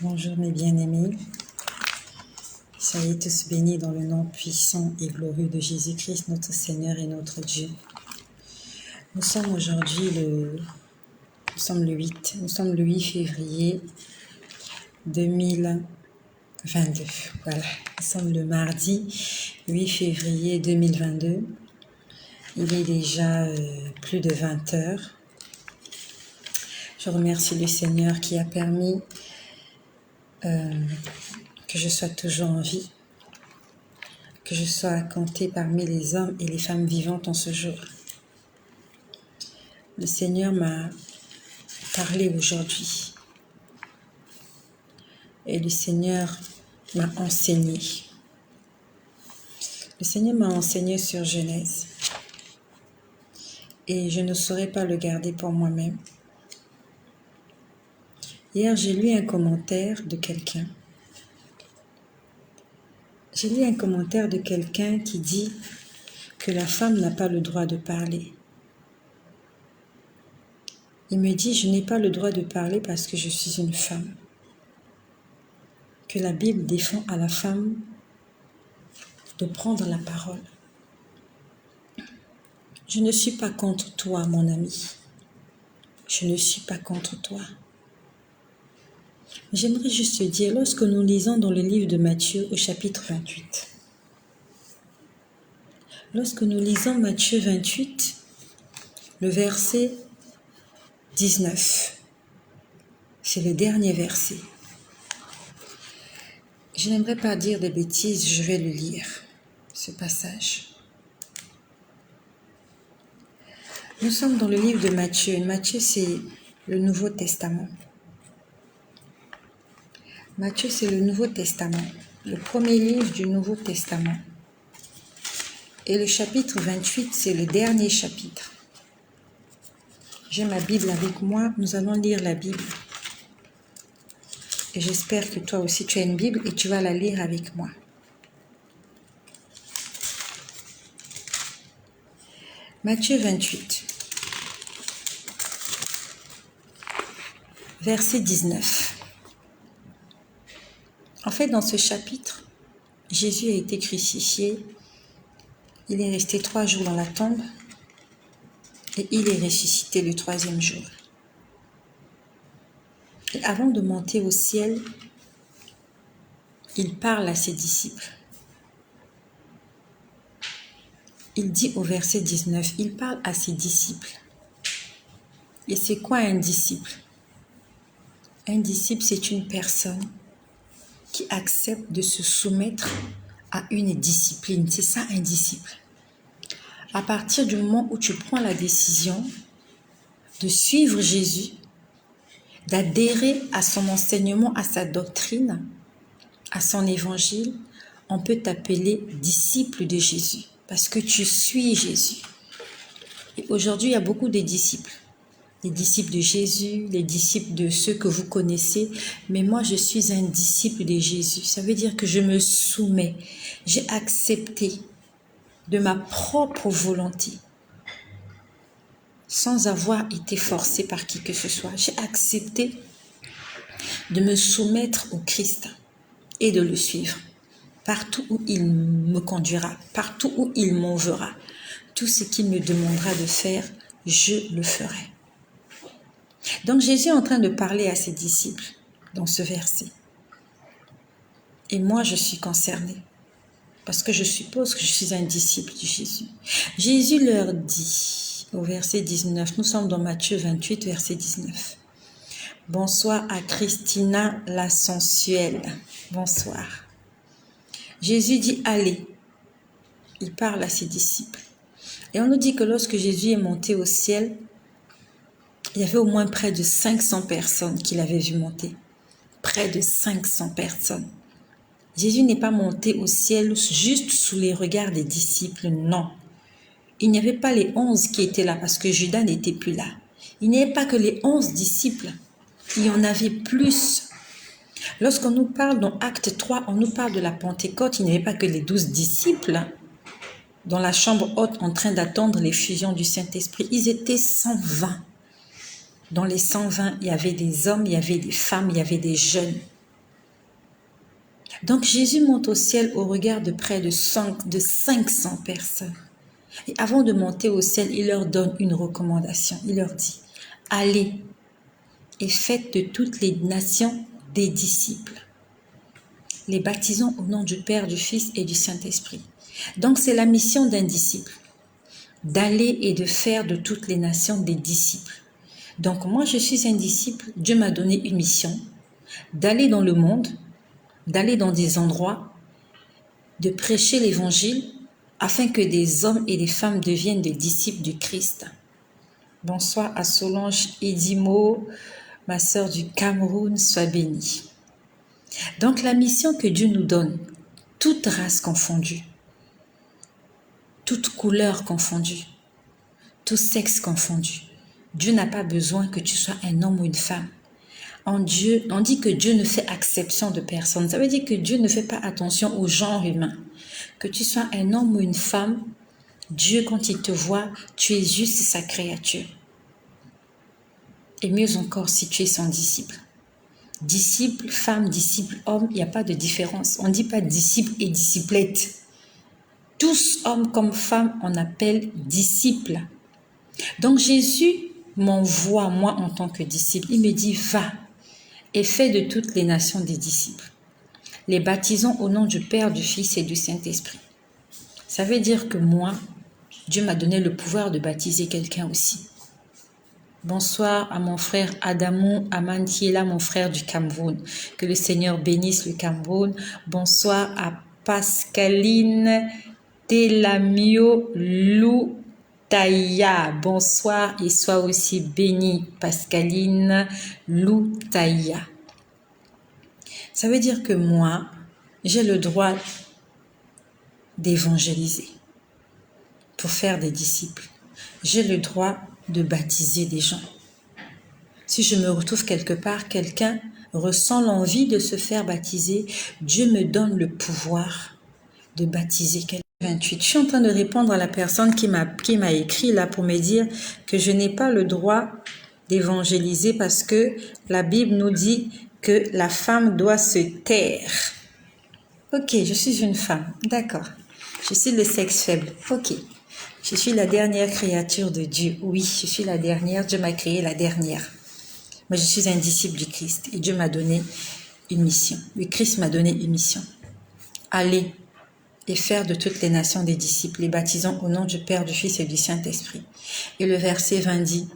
Bonjour mes bien-aimés, soyez tous bénis dans le nom puissant et glorieux de Jésus-Christ, notre Seigneur et notre Dieu. Nous sommes aujourd'hui le 8 février 2022. Voilà, nous sommes le mardi 8 février 2022. Il est déjà plus de 20 heures. Je remercie le Seigneur qui a permis que je sois toujours en vie, que je sois comptée parmi les hommes et les femmes vivantes en ce jour. Le Seigneur m'a parlé aujourd'hui et le Seigneur m'a enseigné. Le Seigneur m'a enseigné sur Genèse et je ne saurais pas le garder pour moi-même. Hier, j'ai lu un commentaire de quelqu'un. J'ai lu un commentaire de quelqu'un qui dit que la femme n'a pas le droit de parler. Il me dit, je n'ai pas le droit de parler parce que je suis une femme. Que la Bible défend à la femme de prendre la parole. Je ne suis pas contre toi, mon ami. Je ne suis pas contre toi. J'aimerais juste te dire, lorsque nous lisons dans le livre de Matthieu au chapitre 28, lorsque nous lisons Matthieu 28, le verset 19, c'est le dernier verset. Je n'aimerais pas dire des bêtises, je vais le lire, ce passage. Nous sommes dans le livre de Matthieu. Matthieu, c'est le Nouveau Testament. Matthieu, c'est le Nouveau Testament, le premier livre du Nouveau Testament. Et le chapitre 28, c'est le dernier chapitre. J'ai ma Bible avec moi, nous allons lire la Bible. Et j'espère que toi aussi tu as une Bible et tu vas la lire avec moi. Matthieu 28, verset 19. En fait, dans ce chapitre, Jésus a été crucifié. Il est resté 3 jours dans la tombe et il est ressuscité le 3e jour. Et avant de monter au ciel, il parle à ses disciples. Il dit au verset 19, il parle à ses disciples. Et c'est quoi un disciple? Un disciple, c'est une personne qui accepte de se soumettre à une discipline. C'est ça un disciple. À partir du moment où tu prends la décision de suivre Jésus, d'adhérer à son enseignement, à sa doctrine, à son évangile, on peut t'appeler disciple de Jésus parce que tu suis Jésus. Et aujourd'hui, il y a beaucoup de disciples. Les disciples de Jésus, les disciples de ceux que vous connaissez. Mais moi, je suis un disciple de Jésus. Ça veut dire que je me soumets. J'ai accepté de ma propre volonté, sans avoir été forcé par qui que ce soit. J'ai accepté de me soumettre au Christ et de le suivre. Partout où il me conduira, partout où il m'enverra, tout ce qu'il me demandera de faire, je le ferai. Donc Jésus est en train de parler à ses disciples dans ce verset. Et moi, je suis concernée parce que je suppose que je suis un disciple de Jésus. Jésus leur dit au verset 19, nous sommes dans Matthieu 28, verset 19. Bonsoir à Christina la sensuelle. Bonsoir. Jésus dit, allez. Il parle à ses disciples. Et on nous dit que lorsque Jésus est monté au ciel, il y avait au moins près de 500 personnes qu'il avait vu monter. Près de 500 personnes. Jésus n'est pas monté au ciel juste sous les regards des disciples, non. Il n'y avait pas les 11 qui étaient là parce que Judas n'était plus là. Il n'y avait pas que les 11 disciples. Il y en avait plus. Lorsqu'on nous parle dans Acte 3, on nous parle de la Pentecôte, il n'y avait pas que les 12 disciples dans la chambre haute en train d'attendre l'effusion du Saint-Esprit. Ils étaient 120. Dans les 120, il y avait des hommes, il y avait des femmes, il y avait des jeunes. Donc Jésus monte au ciel au regard de près de 500 personnes. Et avant de monter au ciel, il leur donne une recommandation. Il leur dit, allez et faites de toutes les nations des disciples, les baptisant au nom du Père, du Fils et du Saint-Esprit. Donc c'est la mission d'un disciple, d'aller et de faire de toutes les nations des disciples. Donc moi je suis un disciple, Dieu m'a donné une mission, d'aller dans le monde, d'aller dans des endroits, de prêcher l'évangile afin que des hommes et des femmes deviennent des disciples du Christ. Bonsoir à Solange Edimo, ma sœur du Cameroun, sois bénie. Donc la mission que Dieu nous donne, toute race confondue, toute couleur confondue, tout sexe confondu, Dieu n'a pas besoin que tu sois un homme ou une femme. On dit que Dieu ne fait exception de personne. Ça veut dire que Dieu ne fait pas attention au genre humain. Que tu sois un homme ou une femme, Dieu, quand il te voit, tu es juste sa créature. Et mieux encore si tu es son disciple. Disciple, femme, disciple, homme, il n'y a pas de différence. On ne dit pas disciple et disciplette. Tous, hommes comme femmes, on appelle disciples. Donc Jésus m'envoie, moi, en tant que disciple. Il me dit, va et fais de toutes les nations des disciples, les baptisant au nom du Père, du Fils et du Saint-Esprit. Ça veut dire que moi, Dieu m'a donné le pouvoir de baptiser quelqu'un aussi. Bonsoir à mon frère Adamou Aman qui est là, mon frère du Cameroun. Que le Seigneur bénisse le Cameroun. Bonsoir à Pascaline Telamio Loutaya. Bonsoir et sois aussi bénie, Pascaline Loutaya. Ça veut dire que moi, j'ai le droit d'évangéliser pour faire des disciples. J'ai le droit de baptiser des gens. Si je me retrouve quelque part, quelqu'un ressent l'envie de se faire baptiser, Dieu me donne le pouvoir de baptiser quelqu'un. 28. Je suis en train de répondre à la personne qui m'a écrit là pour me dire que je n'ai pas le droit d'évangéliser parce que la Bible nous dit que la femme doit se taire. Ok, je suis une femme, d'accord. Je suis le sexe faible, ok. Je suis la dernière créature de Dieu, oui, je suis la dernière, Dieu m'a créé la dernière. Mais je suis un disciple du Christ et Dieu m'a donné une mission. Le Christ m'a donné une mission. Allez et faire de toutes les nations des disciples, les baptisant au nom du Père, du Fils et du Saint-Esprit. Et le verset 20 dit,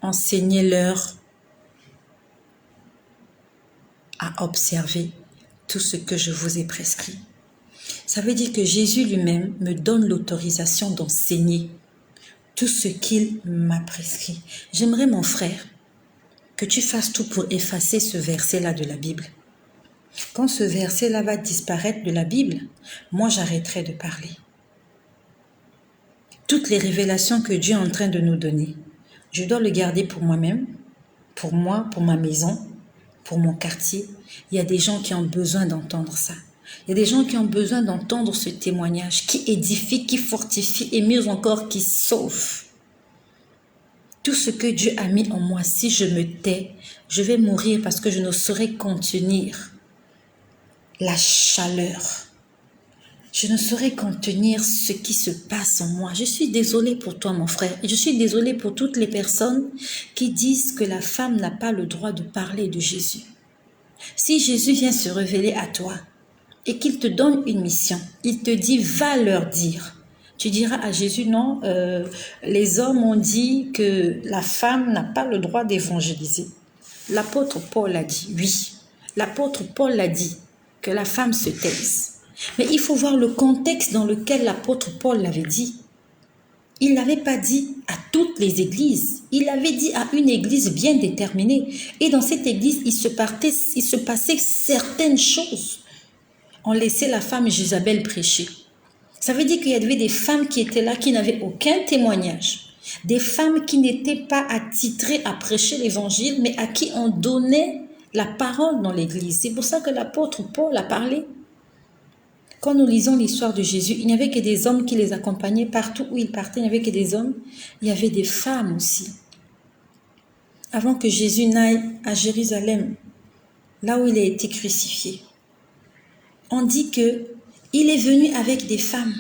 enseignez-leur à observer tout ce que je vous ai prescrit. Ça veut dire que Jésus lui-même me donne l'autorisation d'enseigner tout ce qu'il m'a prescrit. J'aimerais, mon frère, que tu fasses tout pour effacer ce verset-là de la Bible. Quand ce verset-là va disparaître de la Bible, moi j'arrêterai de parler. Toutes les révélations que Dieu est en train de nous donner, je dois le garder pour moi-même, pour moi, pour ma maison, pour mon quartier. Il y a des gens qui ont besoin d'entendre ça. Il y a des gens qui ont besoin d'entendre ce témoignage qui édifie, qui fortifie et mieux encore qui sauve. Tout ce que Dieu a mis en moi, si je me tais, je vais mourir parce que je ne saurais contenir la chaleur. Je ne saurais contenir ce qui se passe en moi. Je suis désolée pour toi, mon frère. Et je suis désolée pour toutes les personnes qui disent que la femme n'a pas le droit de parler de Jésus. Si Jésus vient se révéler à toi et qu'il te donne une mission, il te dit, va leur dire. Tu diras à Jésus, non, les hommes ont dit que la femme n'a pas le droit d'évangéliser. L'apôtre Paul a dit, oui. L'apôtre Paul a dit que la femme se taise. Mais il faut voir le contexte dans lequel l'apôtre Paul l'avait dit. Il n'avait pas dit à toutes les églises. Il avait dit à une église bien déterminée. Et dans cette église, il se passait certaines choses. On laissait la femme Jézabel prêcher. Ça veut dire qu'il y avait des femmes qui étaient là, qui n'avaient aucun témoignage. Des femmes qui n'étaient pas attitrées à prêcher l'évangile, mais à qui on donnait la parole dans l'église. C'est pour ça que l'apôtre Paul a parlé. Quand nous lisons l'histoire de Jésus, il n'y avait que des hommes qui les accompagnaient partout où ils partaient. Il n'y avait que des hommes. Il y avait des femmes aussi. Avant que Jésus n'aille à Jérusalem, là où il a été crucifié, on dit que il est venu avec des femmes.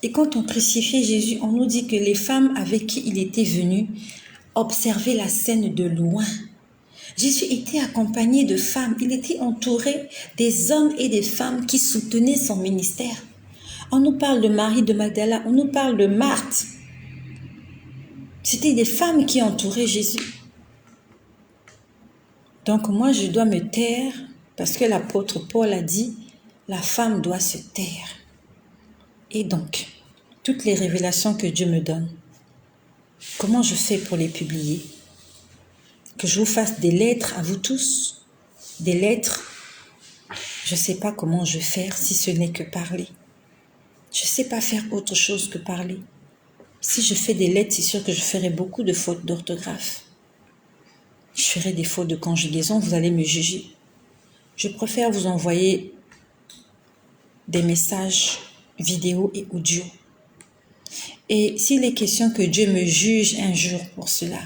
Et quand on crucifiait Jésus, on nous dit que les femmes avec qui il était venu observaient la scène de loin. Jésus était accompagné de femmes. Il était entouré des hommes et des femmes qui soutenaient son ministère. On nous parle de Marie de Magdala, on nous parle de Marthe. C'était des femmes qui entouraient Jésus. Donc moi, je dois me taire parce que l'apôtre Paul a dit, la femme doit se taire. Et donc, toutes les révélations que Dieu me donne, comment je fais pour les publier? Que je vous fasse des lettres à vous tous, des lettres, je ne sais pas comment je vais faire si ce n'est que parler. Je ne sais pas faire autre chose que parler. Si je fais des lettres, c'est sûr que je ferai beaucoup de fautes d'orthographe. Je ferai des fautes de conjugaison, vous allez me juger. Je préfère vous envoyer des messages vidéo et audio. Et s'il est question que Dieu me juge un jour pour cela,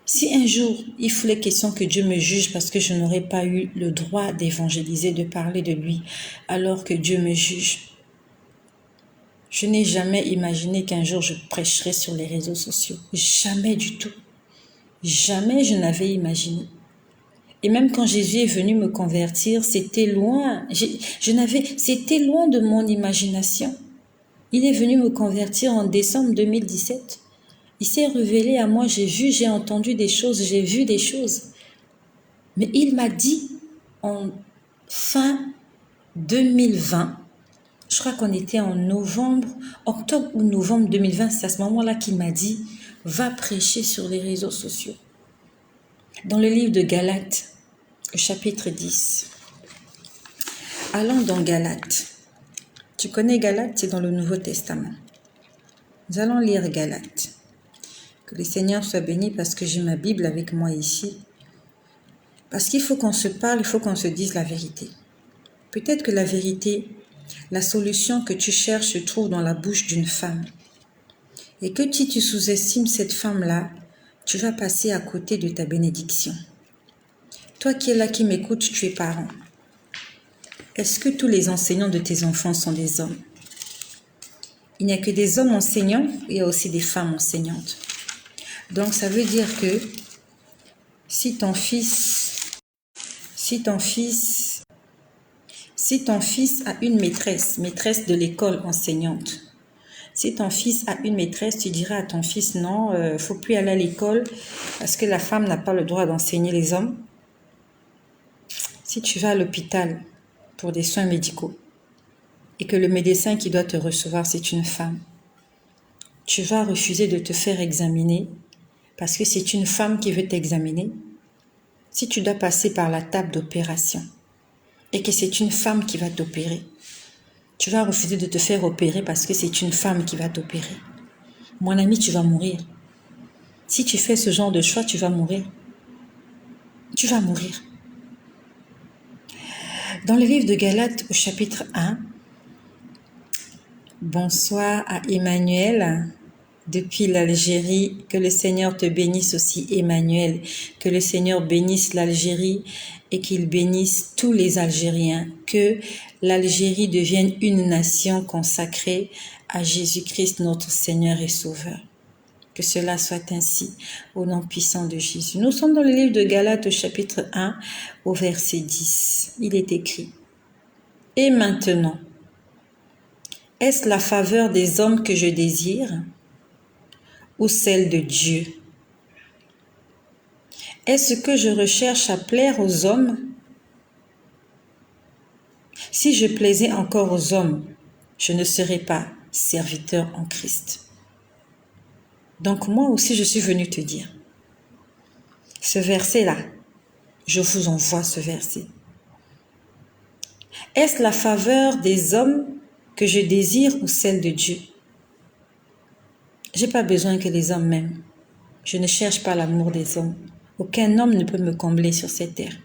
si un jour il faut question que Dieu me juge parce que je n'aurais pas eu le droit d'évangéliser, de parler de lui, alors que Dieu me juge, je n'ai jamais imaginé qu'un jour je prêcherais sur les réseaux sociaux. Jamais du tout. Jamais je n'avais imaginé. Et même quand Jésus est venu me convertir, c'était loin. C'était loin de mon imagination. Il est venu me convertir en décembre 2017. Il s'est révélé à moi, j'ai vu, j'ai entendu des choses, j'ai vu des choses. Mais il m'a dit en fin 2020, je crois qu'on était en octobre ou novembre 2020, c'est à ce moment-là qu'il m'a dit, va prêcher sur les réseaux sociaux. Dans le livre de Galates, au chapitre 10. Allons dans Galates. Tu connais Galates, c'est dans le Nouveau Testament. Nous allons lire Galates. Que le Seigneur soit béni parce que j'ai ma Bible avec moi ici. Parce qu'il faut qu'on se parle, il faut qu'on se dise la vérité. Peut-être que la vérité, la solution que tu cherches se trouve dans la bouche d'une femme. Et que si tu sous-estimes cette femme-là, tu vas passer à côté de ta bénédiction. Toi qui es là, qui m'écoutes, tu es parent. Est-ce que tous les enseignants de tes enfants sont des hommes? Il n'y a que des hommes enseignants, il y a aussi des femmes enseignantes. Donc ça veut dire que si ton fils a une maîtresse de l'école enseignante, si ton fils a une maîtresse, tu diras à ton fils, non, faut plus aller à l'école parce que la femme n'a pas le droit d'enseigner les hommes. Si tu vas à l'hôpital pour des soins médicaux et que le médecin qui doit te recevoir, c'est une femme, tu vas refuser de te faire examiner parce que c'est une femme qui veut t'examiner. Si tu dois passer par la table d'opération et que c'est une femme qui va t'opérer, tu vas refuser de te faire opérer parce que c'est une femme qui va t'opérer. Mon ami, tu vas mourir. Si tu fais ce genre de choix, tu vas mourir. Tu vas mourir. Dans le livre de Galates, au chapitre 1, bonsoir à Emmanuel, depuis l'Algérie, que le Seigneur te bénisse aussi, Emmanuel, que le Seigneur bénisse l'Algérie et qu'il bénisse tous les Algériens, que l'Algérie devienne une nation consacrée à Jésus-Christ, notre Seigneur et Sauveur. Que cela soit ainsi, au nom puissant de Jésus. Nous sommes dans le livre de Galates, au chapitre 1, au verset 10. Il est écrit, « Et maintenant, est-ce la faveur des hommes que je désire ou celle de Dieu? Est-ce que je recherche à plaire aux hommes? Si je plaisais encore aux hommes, je ne serais pas serviteur en Christ. » Donc moi aussi, je suis venue te dire, ce verset-là, je vous envoie ce verset. Est-ce la faveur des hommes que je désire ou celle de Dieu? Je n'ai pas besoin que les hommes m'aiment. Je ne cherche pas l'amour des hommes. Aucun homme ne peut me combler sur cette terre.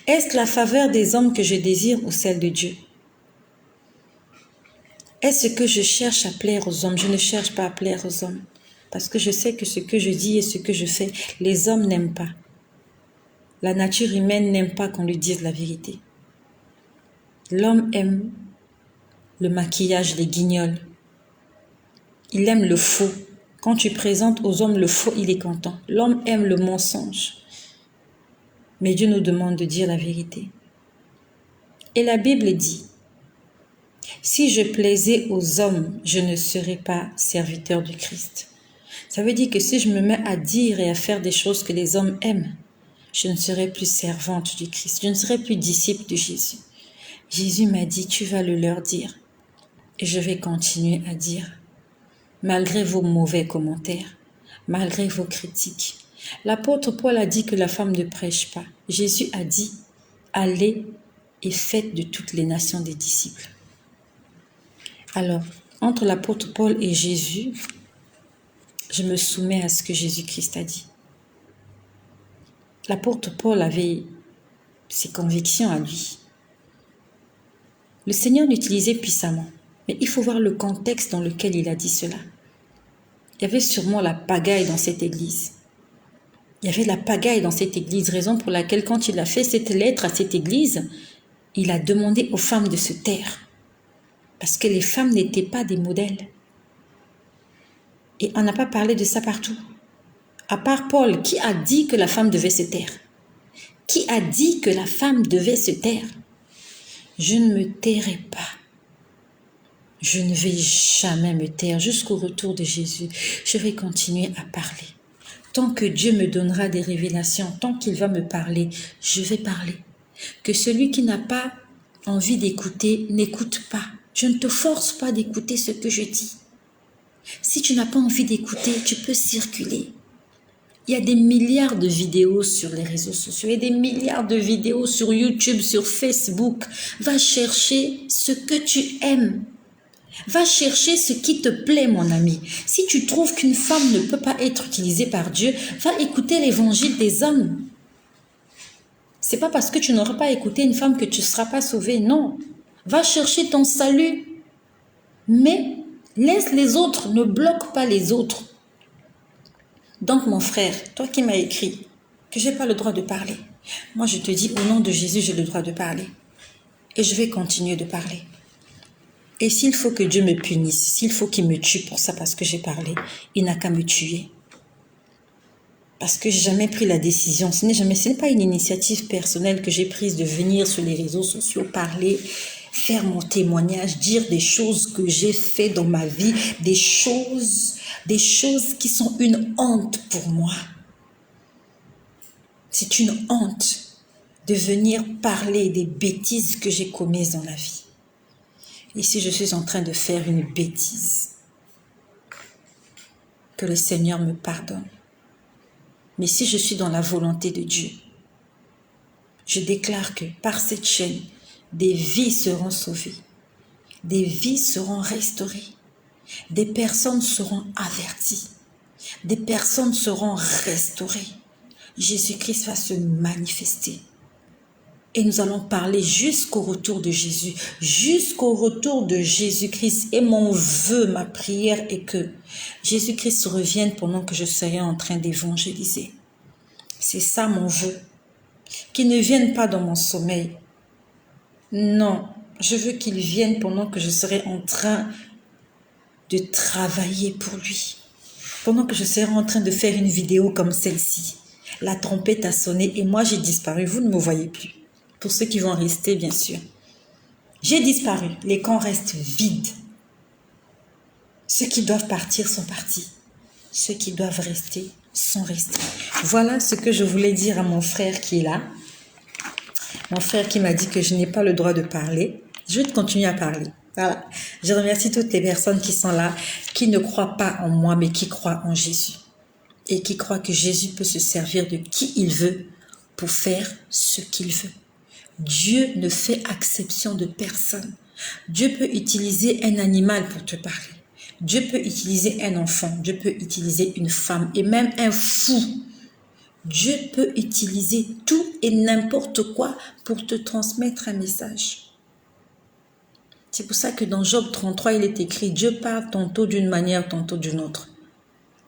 Est-ce la faveur des hommes que je désire ou celle de Dieu? Est-ce que je cherche à plaire aux hommes? Je ne cherche pas à plaire aux hommes. Parce que je sais que ce que je dis et ce que je fais, les hommes n'aiment pas. La nature humaine n'aime pas qu'on lui dise la vérité. L'homme aime le maquillage, les guignols. Il aime le faux. Quand tu présentes aux hommes le faux, il est content. L'homme aime le mensonge. Mais Dieu nous demande de dire la vérité. Et la Bible dit, si je plaisais aux hommes, je ne serais pas serviteur du Christ. Ça veut dire que si je me mets à dire et à faire des choses que les hommes aiment, je ne serai plus servante du Christ. Je ne serai plus disciple de Jésus. Jésus m'a dit, tu vas le leur dire. Et je vais continuer à dire, malgré vos mauvais commentaires, malgré vos critiques. L'apôtre Paul a dit que la femme ne prêche pas. Jésus a dit, allez et faites de toutes les nations des disciples. Alors, entre l'apôtre Paul et Jésus, je me soumets à ce que Jésus-Christ a dit. L'apôtre Paul avait ses convictions à lui. Le Seigneur l'utilisait puissamment, mais il faut voir le contexte dans lequel il a dit cela. Il y avait sûrement la pagaille dans cette église. Il y avait la pagaille dans cette église, raison pour laquelle quand il a fait cette lettre à cette église, il a demandé aux femmes de se taire. Parce que les femmes n'étaient pas des modèles. Et on n'a pas parlé de ça partout. À part Paul, qui a dit que la femme devait se taire? Qui a dit que la femme devait se taire? Je ne me tairai pas. Je ne vais jamais me taire jusqu'au retour de Jésus. Je vais continuer à parler. Tant que Dieu me donnera des révélations, tant qu'il va me parler, je vais parler. Que celui qui n'a pas envie d'écouter, n'écoute pas. Je ne te force pas d'écouter ce que je dis. Si tu n'as pas envie d'écouter, tu peux circuler. Il y a des milliards de vidéos sur les réseaux sociaux, il y a des milliards de vidéos sur YouTube, sur Facebook. Va chercher ce que tu aimes. Va chercher ce qui te plaît, mon ami. Si tu trouves qu'une femme ne peut pas être utilisée par Dieu, va écouter l'évangile des hommes. C'est pas parce que tu n'auras pas écouté une femme que tu ne seras pas sauvé, non. Va chercher ton salut. Mais laisse les autres, ne bloque pas les autres. Donc mon frère, toi qui m'as écrit que je n'ai pas le droit de parler, moi je te dis au nom de Jésus, j'ai le droit de parler. Et je vais continuer de parler. Et s'il faut que Dieu me punisse, s'il faut qu'il me tue pour ça parce que j'ai parlé, il n'a qu'à me tuer. Parce que je n'ai jamais pris la décision, ce n'est pas une initiative personnelle que j'ai prise de venir sur les réseaux sociaux, parler, faire mon témoignage, dire des choses que j'ai fait dans ma vie, des choses qui sont une honte pour moi. C'est une honte de venir parler des bêtises que j'ai commises dans la vie. Et si je suis en train de faire une bêtise, que le Seigneur me pardonne. Mais si je suis dans la volonté de Dieu, je déclare que par cette chaîne, des vies seront sauvées, des vies seront restaurées, des personnes seront averties, des personnes seront restaurées. Jésus-Christ va se manifester. Et nous allons parler jusqu'au retour de Jésus, jusqu'au retour de Jésus-Christ. Et mon vœu, ma prière est que Jésus-Christ revienne pendant que je serai en train d'évangéliser. C'est ça mon vœu. Qu'il ne vienne pas dans mon sommeil. Non, je veux qu'il vienne pendant que je serai en train de travailler pour lui. Pendant que je serai en train de faire une vidéo comme celle-ci. La trompette a sonné et moi j'ai disparu. Vous ne me voyez plus. Pour ceux qui vont rester, bien sûr. J'ai disparu. Les camps restent vides. Ceux qui doivent partir sont partis. Ceux qui doivent rester sont restés. Voilà ce que je voulais dire à mon frère qui est là. Mon frère qui m'a dit que je n'ai pas le droit de parler. Je vais continuer à parler. Voilà. Je remercie toutes les personnes qui sont là, qui ne croient pas en moi, mais qui croient en Jésus. Et qui croient que Jésus peut se servir de qui il veut pour faire ce qu'il veut. Dieu ne fait exception de personne. Dieu peut utiliser un animal pour te parler. Dieu peut utiliser un enfant. Dieu peut utiliser une femme et même un fou. Dieu peut utiliser tout et n'importe quoi pour te transmettre un message. C'est pour ça que dans Job 33, il est écrit « Dieu parle tantôt d'une manière, tantôt d'une autre ».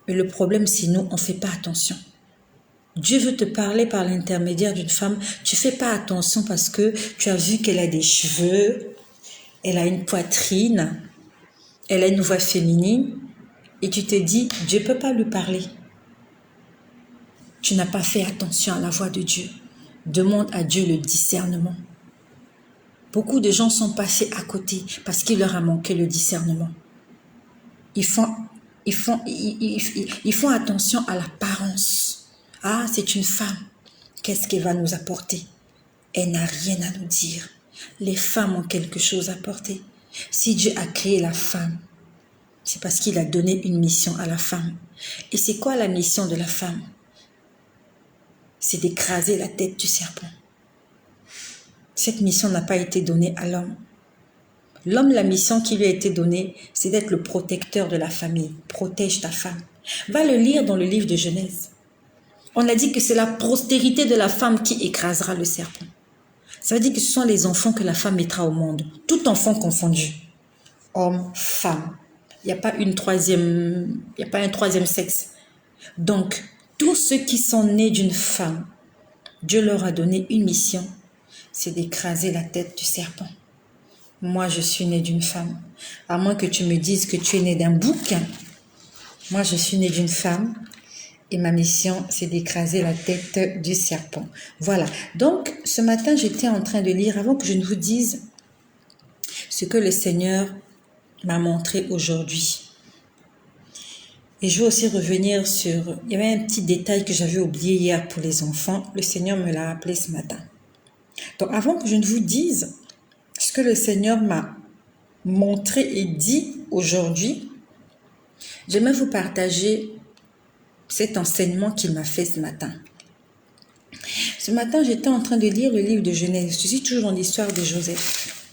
Mais le problème, c'est nous, on ne fait pas attention. Dieu veut te parler par l'intermédiaire d'une femme. Tu fais pas attention parce que tu as vu qu'elle a des cheveux, elle a une poitrine, elle a une voix féminine et tu te dis, Dieu ne peut pas lui parler. Tu n'as pas fait attention à la voix de Dieu. Demande à Dieu le discernement. Beaucoup de gens sont passés à côté parce qu'il leur a manqué le discernement. Ils font attention à l'apparence. Ah, c'est une femme. Qu'est-ce qu'elle va nous apporter? Elle n'a rien à nous dire. Les femmes ont quelque chose à apporter. Si Dieu a créé la femme, c'est parce qu'il a donné une mission à la femme. Et c'est quoi la mission de la femme? C'est d'écraser la tête du serpent. Cette mission n'a pas été donnée à l'homme. L'homme, la mission qui lui a été donnée, c'est d'être le protecteur de la famille. Protège ta femme. Va le lire dans le livre de Genèse. On a dit que c'est la postérité de la femme qui écrasera le serpent. Ça veut dire que ce sont les enfants que la femme mettra au monde. Tout enfant confondu. Homme, femme. Il n'y a pas un troisième sexe. Donc, tous ceux qui sont nés d'une femme, Dieu leur a donné une mission, c'est d'écraser la tête du serpent. Moi, je suis née d'une femme. À moins que tu me dises que tu es née d'un bouc. Moi, je suis née d'une femme. Et ma mission, c'est d'écraser la tête du serpent. Voilà. Donc, ce matin, j'étais en train de lire, avant que je ne vous dise ce que le Seigneur m'a montré aujourd'hui. Et je veux aussi revenir sur... Il y avait un petit détail que j'avais oublié hier pour les enfants. Le Seigneur me l'a rappelé ce matin. Donc, avant que je ne vous dise ce que le Seigneur m'a montré et dit aujourd'hui, j'aimerais vous partager cet enseignement qu'il m'a fait ce matin. Ce matin, j'étais en train de lire le livre de Genèse. Je suis toujours dans l'histoire de Joseph.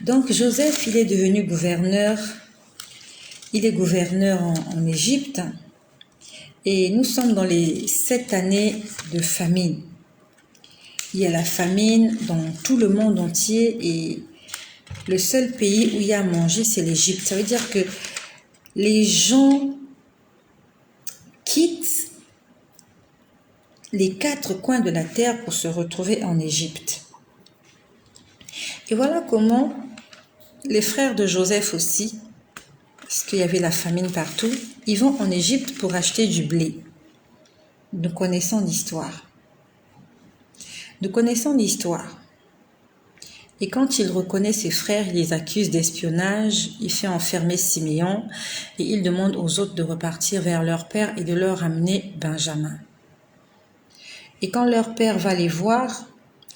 Donc, Joseph, il est devenu gouverneur. Il est gouverneur en Égypte. Et nous sommes dans les 7 années de famine. Il y a la famine dans tout le monde entier et le seul pays où il y a à manger, c'est l'Égypte. Ça veut dire que les gens quittent les 4 coins de la terre pour se retrouver en Égypte. Et voilà comment les frères de Joseph aussi, parce qu'il y avait la famine partout, ils vont en Égypte pour acheter du blé. Nous connaissons l'histoire. Et quand il reconnaît ses frères, il les accuse d'espionnage, il fait enfermer Siméon et il demande aux autres de repartir vers leur père et de leur ramener Benjamin. Et quand leur père va les voir,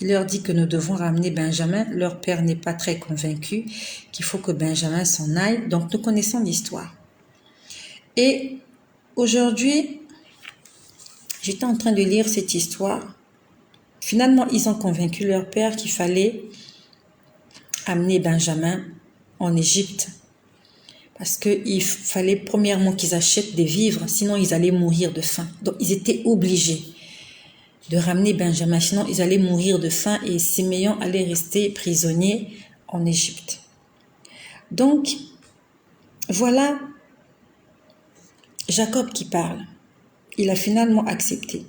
il leur dit que nous devons ramener Benjamin. Leur père n'est pas très convaincu qu'il faut que Benjamin s'en aille. Donc nous connaissons l'histoire. Et aujourd'hui, j'étais en train de lire cette histoire. Finalement, ils ont convaincu leur père qu'il fallait amener Benjamin en Égypte. Parce qu'il fallait premièrement qu'ils achètent des vivres, sinon ils allaient mourir de faim. Donc ils étaient obligés de ramener Benjamin, sinon ils allaient mourir de faim et Siméon allait rester prisonnier en Égypte. Donc, voilà Jacob qui parle. Il a finalement accepté.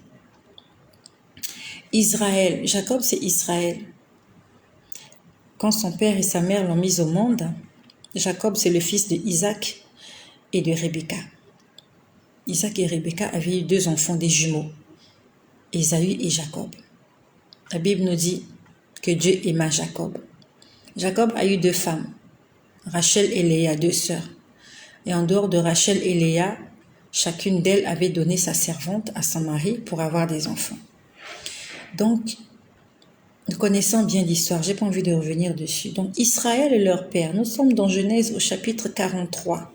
Israël, Jacob c'est Israël. Quand son père et sa mère l'ont mis au monde, Jacob c'est le fils de Isaac et de Rebecca. Isaac et Rebecca avaient eu 2 enfants, des jumeaux, Ésaü et Jacob. La Bible nous dit que Dieu aima Jacob. Jacob a eu 2 femmes, Rachel et Léa, 2 sœurs. Et en dehors de Rachel et Léa, chacune d'elles avait donné sa servante à son mari pour avoir des enfants. Donc, nous connaissons bien l'histoire, je n'ai pas envie de revenir dessus. Donc, Israël et leur père, nous sommes dans Genèse au chapitre 43.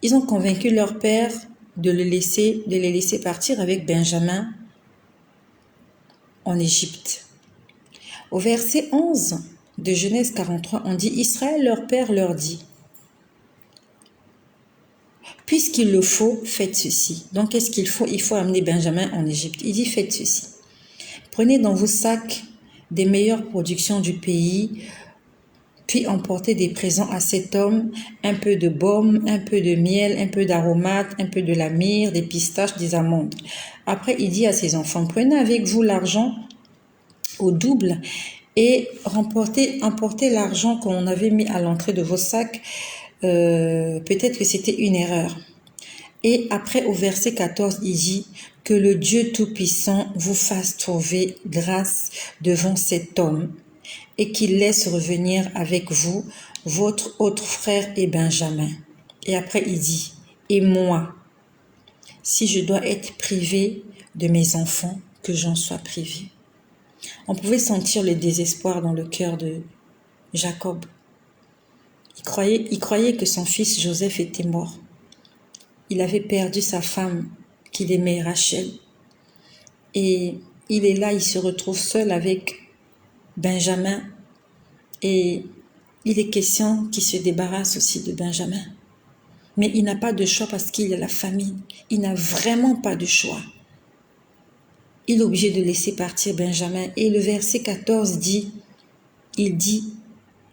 Ils ont convaincu leur père de les laisser partir avec Benjamin en Égypte. Au verset 11 de Genèse 43, on dit « Israël, leur père, leur dit « Puisqu'il le faut, faites ceci. » Donc, qu'est-ce qu'il faut? Il faut amener Benjamin en Égypte. Il dit « Faites ceci. Prenez dans vos sacs des meilleures productions du pays, puis emportait des présents à cet homme, un peu de baume, un peu de miel, un peu d'aromates, un peu de la myrrhe, des pistaches, des amandes. Après, il dit à ses enfants, prenez avec vous l'argent au double et emportez l'argent qu'on avait mis à l'entrée de vos sacs. Peut-être que c'était une erreur. Et après, au verset 14, il dit que le Dieu Tout-Puissant vous fasse trouver grâce devant cet homme et qu'il laisse revenir avec vous votre autre frère et Benjamin. Et après, il dit, et moi, si je dois être privé de mes enfants, que j'en sois privé. On pouvait sentir le désespoir dans le cœur de Jacob. Il croyait que son fils Joseph était mort. Il avait perdu sa femme qu'il aimait, Rachel. Et il est là, il se retrouve seul avec Benjamin. Et il est question qu'il se débarrasse aussi de Benjamin. Mais il n'a pas de choix parce qu'il y a la famine. Il n'a vraiment pas de choix. Il est obligé de laisser partir Benjamin. Et le verset 14 dit, il dit,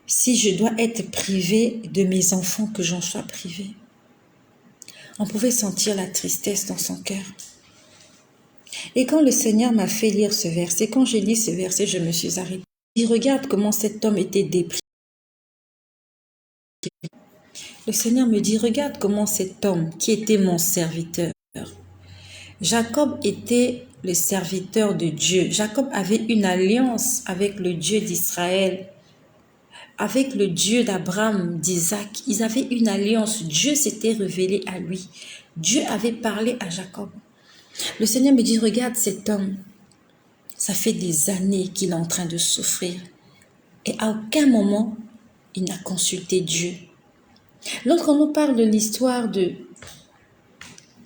si je dois être privé de mes enfants, que j'en sois privé. On pouvait sentir la tristesse dans son cœur. Et quand le Seigneur m'a fait lire ce verset, quand j'ai lu ce verset, je me suis arrêtée. Je regarde comment cet homme était déprimé. Le Seigneur me dit, regarde comment cet homme qui était mon serviteur. Jacob était le serviteur de Dieu. Jacob avait une alliance avec le Dieu d'Israël, avec le Dieu d'Abraham, d'Isaac. Ils avaient une alliance. Dieu s'était révélé à lui. Dieu avait parlé à Jacob. Le Seigneur me dit, regarde cet homme. Ça fait des années qu'il est en train de souffrir. Et à aucun moment, il n'a consulté Dieu. Lorsqu'on nous parle de l'histoire de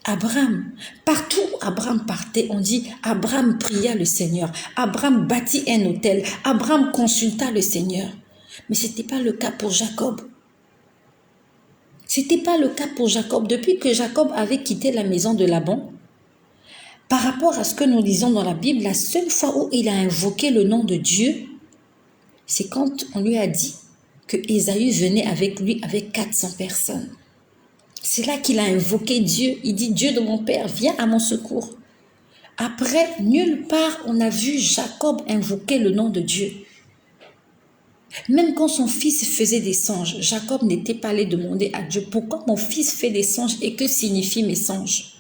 Abraham, partout où Abraham partait, on dit Abraham pria le Seigneur. Abraham bâtit un autel. Abraham consulta le Seigneur. Mais ce n'était pas le cas pour Jacob. Ce n'était pas le cas pour Jacob. Depuis que Jacob avait quitté la maison de Laban, par rapport à ce que nous lisons dans la Bible, la seule fois où il a invoqué le nom de Dieu, c'est quand on lui a dit que Ésaü venait avec lui avec 400 personnes. C'est là qu'il a invoqué Dieu. Il dit, Dieu de mon père, viens à mon secours. Après, nulle part on a vu Jacob invoquer le nom de Dieu. Même quand son fils faisait des songes, Jacob n'était pas allé demander à Dieu, pourquoi mon fils fait des songes et que signifient mes songes?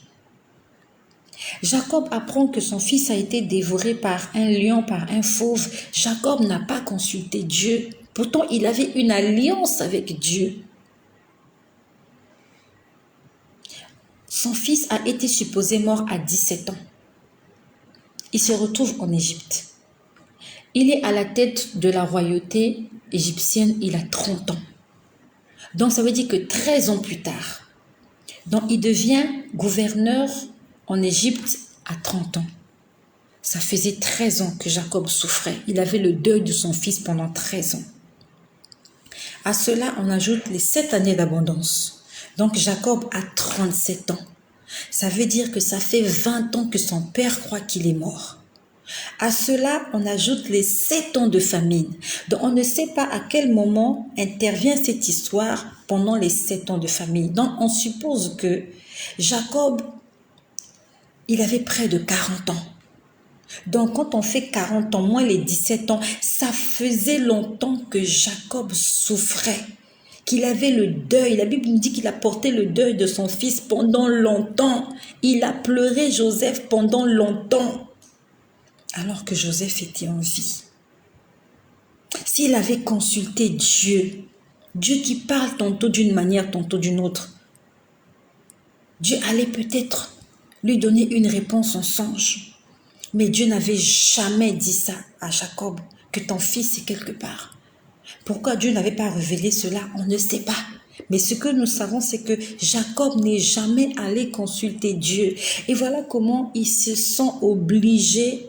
Jacob apprend que son fils a été dévoré par un lion, par un fauve. Jacob n'a pas consulté Dieu. Pourtant, il avait une alliance avec Dieu. Son fils a été supposé mort à 17 ans. Il se retrouve en Égypte. Il est à la tête de la royauté égyptienne, il a 30 ans. Donc ça veut dire que 13 ans plus tard, donc il devient gouverneur en Égypte à 30 ans. Ça faisait 13 ans que Jacob souffrait. Il avait le deuil de son fils pendant 13 ans. À cela, on ajoute les 7 années d'abondance. Donc Jacob a 37 ans. Ça veut dire que ça fait 20 ans que son père croit qu'il est mort. À cela, on ajoute les 7 ans de famine. Donc, on ne sait pas à quel moment intervient cette histoire pendant les 7 ans de famine. Donc, on suppose que Jacob, il avait près de 40 ans. Donc, quand on fait 40 ans, moins les 17 ans, ça faisait longtemps que Jacob souffrait, qu'il avait le deuil. La Bible nous dit qu'il a porté le deuil de son fils pendant longtemps. Il a pleuré Joseph pendant longtemps, alors que Joseph était en vie. S'il avait consulté Dieu, Dieu qui parle tantôt d'une manière, tantôt d'une autre, Dieu allait peut-être lui donner une réponse en songe. Mais Dieu n'avait jamais dit ça à Jacob, que ton fils est quelque part. Pourquoi Dieu n'avait pas révélé cela, on ne sait pas. Mais ce que nous savons, c'est que Jacob n'est jamais allé consulter Dieu. Et voilà comment il se sent obligé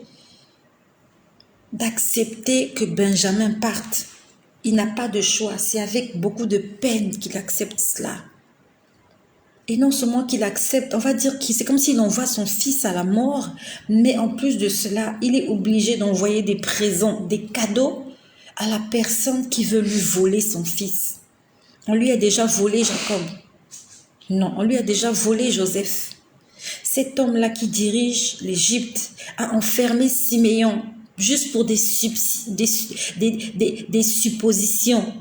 d'accepter que Benjamin parte. Il n'a pas de choix. C'est avec beaucoup de peine qu'il accepte cela. Et non seulement qu'il accepte, on va dire que c'est comme s'il envoie son fils à la mort, mais en plus de cela, il est obligé d'envoyer des présents, des cadeaux à la personne qui veut lui voler son fils. On lui a déjà volé Jacob. Non, on lui a déjà volé Joseph. Cet homme-là qui dirige l'Égypte a enfermé Siméon juste pour des suppositions,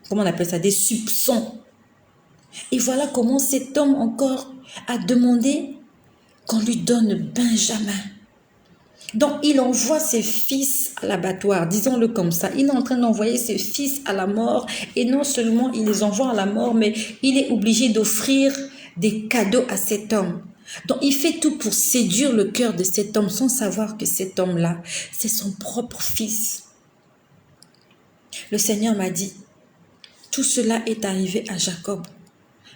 comment on appelle ça, des soupçons. Et voilà comment cet homme encore a demandé qu'on lui donne Benjamin. Donc, il envoie ses fils à l'abattoir, disons-le comme ça. Il est en train d'envoyer ses fils à la mort. Et non seulement il les envoie à la mort, mais il est obligé d'offrir des cadeaux à cet homme. Donc, il fait tout pour séduire le cœur de cet homme sans savoir que cet homme-là, c'est son propre fils. Le Seigneur m'a dit, tout cela est arrivé à Jacob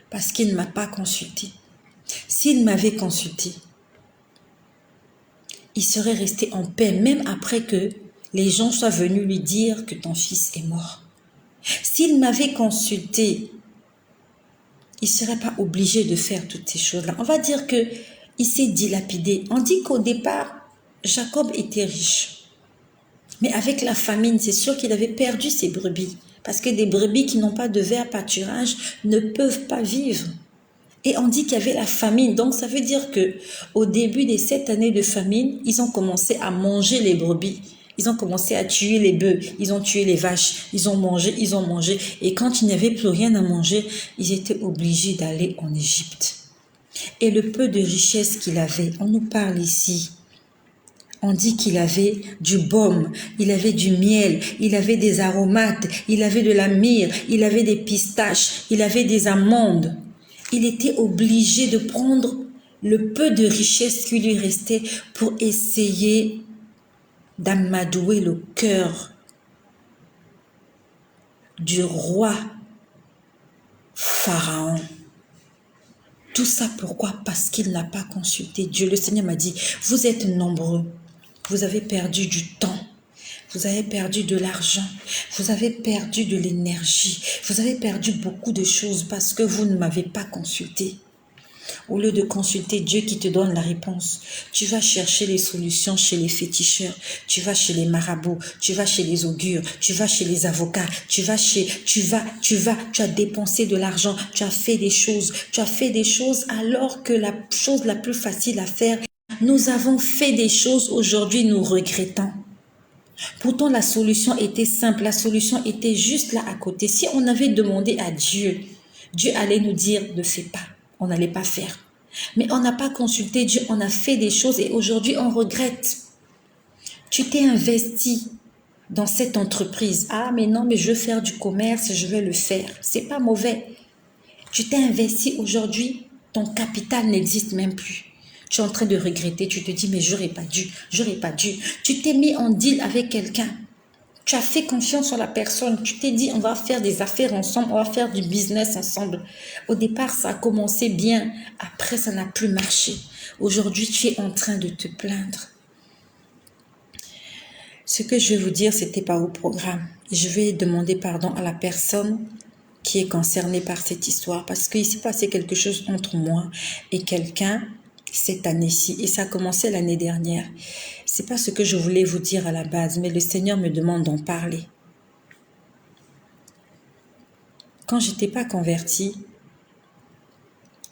parce qu'il ne m'a pas consulté. S'il m'avait consulté, il serait resté en paix même après que les gens soient venus lui dire que ton fils est mort. S'il m'avait consulté, il ne serait pas obligé de faire toutes ces choses-là. On va dire qu'il s'est dilapidé. On dit qu'au départ, Jacob était riche. Mais avec la famine, c'est sûr qu'il avait perdu ses brebis. Parce que des brebis qui n'ont pas de vert pâturage ne peuvent pas vivre. Et on dit qu'il y avait la famine. Donc, ça veut dire que au début des 7 années de famine, ils ont commencé à manger les brebis. Ils ont commencé à tuer les bœufs. Ils ont tué les vaches. Ils ont mangé, ils ont mangé. Et quand il n'y avait plus rien à manger, ils étaient obligés d'aller en Égypte. Et le peu de richesse qu'il avait, on nous parle ici. On dit qu'il avait du baume, il avait du miel, il avait des aromates, il avait de la myrrhe, il avait des pistaches, il avait des amandes. Il était obligé de prendre le peu de richesse qui lui restait pour essayer d'amadouer le cœur du roi Pharaon. Tout ça pourquoi? Parce qu'il n'a pas consulté Dieu. Le Seigneur m'a dit, vous êtes nombreux, vous avez perdu du temps. Vous avez perdu de l'argent, vous avez perdu de l'énergie, vous avez perdu beaucoup de choses parce que vous ne m'avez pas consulté. Au lieu de consulter Dieu qui te donne la réponse, tu vas chercher les solutions chez les féticheurs, tu vas chez les marabouts, tu vas chez les augures, tu vas chez les avocats, tu as dépensé de l'argent, tu as fait des choses alors que la chose la plus facile à faire, nous avons fait des choses aujourd'hui, nous regrettons. Pourtant, la solution était simple, la solution était juste là à côté. Si on avait demandé à Dieu, Dieu allait nous dire ne fais pas, on n'allait pas faire. Mais on n'a pas consulté Dieu, on a fait des choses et aujourd'hui on regrette. Tu t'es investi dans cette entreprise. Ah mais non, mais je veux faire du commerce, je vais le faire. C'est pas mauvais. Tu t'es investi aujourd'hui, ton capital n'existe même plus. Tu es en train de regretter, tu te dis, mais j'aurais pas dû. Tu t'es mis en deal avec quelqu'un. Tu as fait confiance en la personne. Tu t'es dit, on va faire des affaires ensemble, on va faire du business ensemble. Au départ, ça a commencé bien. Après, ça n'a plus marché. Aujourd'hui, tu es en train de te plaindre. Ce que je vais vous dire, c'était pas au programme. Je vais demander pardon à la personne qui est concernée par cette histoire parce qu'il s'est passé quelque chose entre moi et quelqu'un cette année-ci et ça a commencé l'année dernière. C'est pas ce que je voulais vous dire à la base, mais le Seigneur me demande d'en parler. Quand j'étais pas convertie,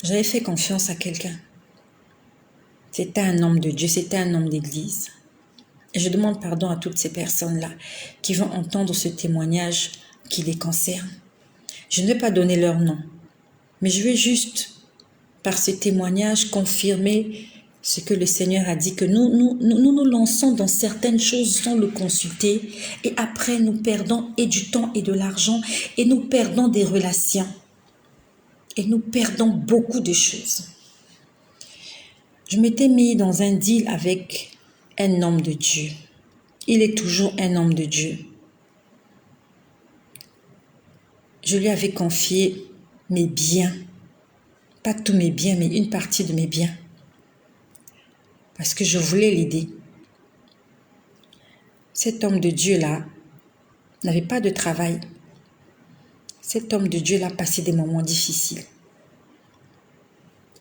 j'avais fait confiance à quelqu'un. C'était un homme de Dieu, c'était un homme d'église. Et je demande pardon à toutes ces personnes-là qui vont entendre ce témoignage qui les concerne. Je ne vais pas donner leur nom, mais je vais juste, par ce témoignage, confirmer ce que le Seigneur a dit, que nous lançons dans certaines choses sans le consulter et après nous perdons et du temps et de l'argent et nous perdons des relations et nous perdons beaucoup de choses. Je m'étais mis dans un deal avec un homme de Dieu. Il est toujours un homme de Dieu. Je lui avais confié mes biens, pas tous mes biens, mais une partie de mes biens. Parce que je voulais l'aider. Cet homme de Dieu-là n'avait pas de travail. Cet homme de Dieu-là passait des moments difficiles.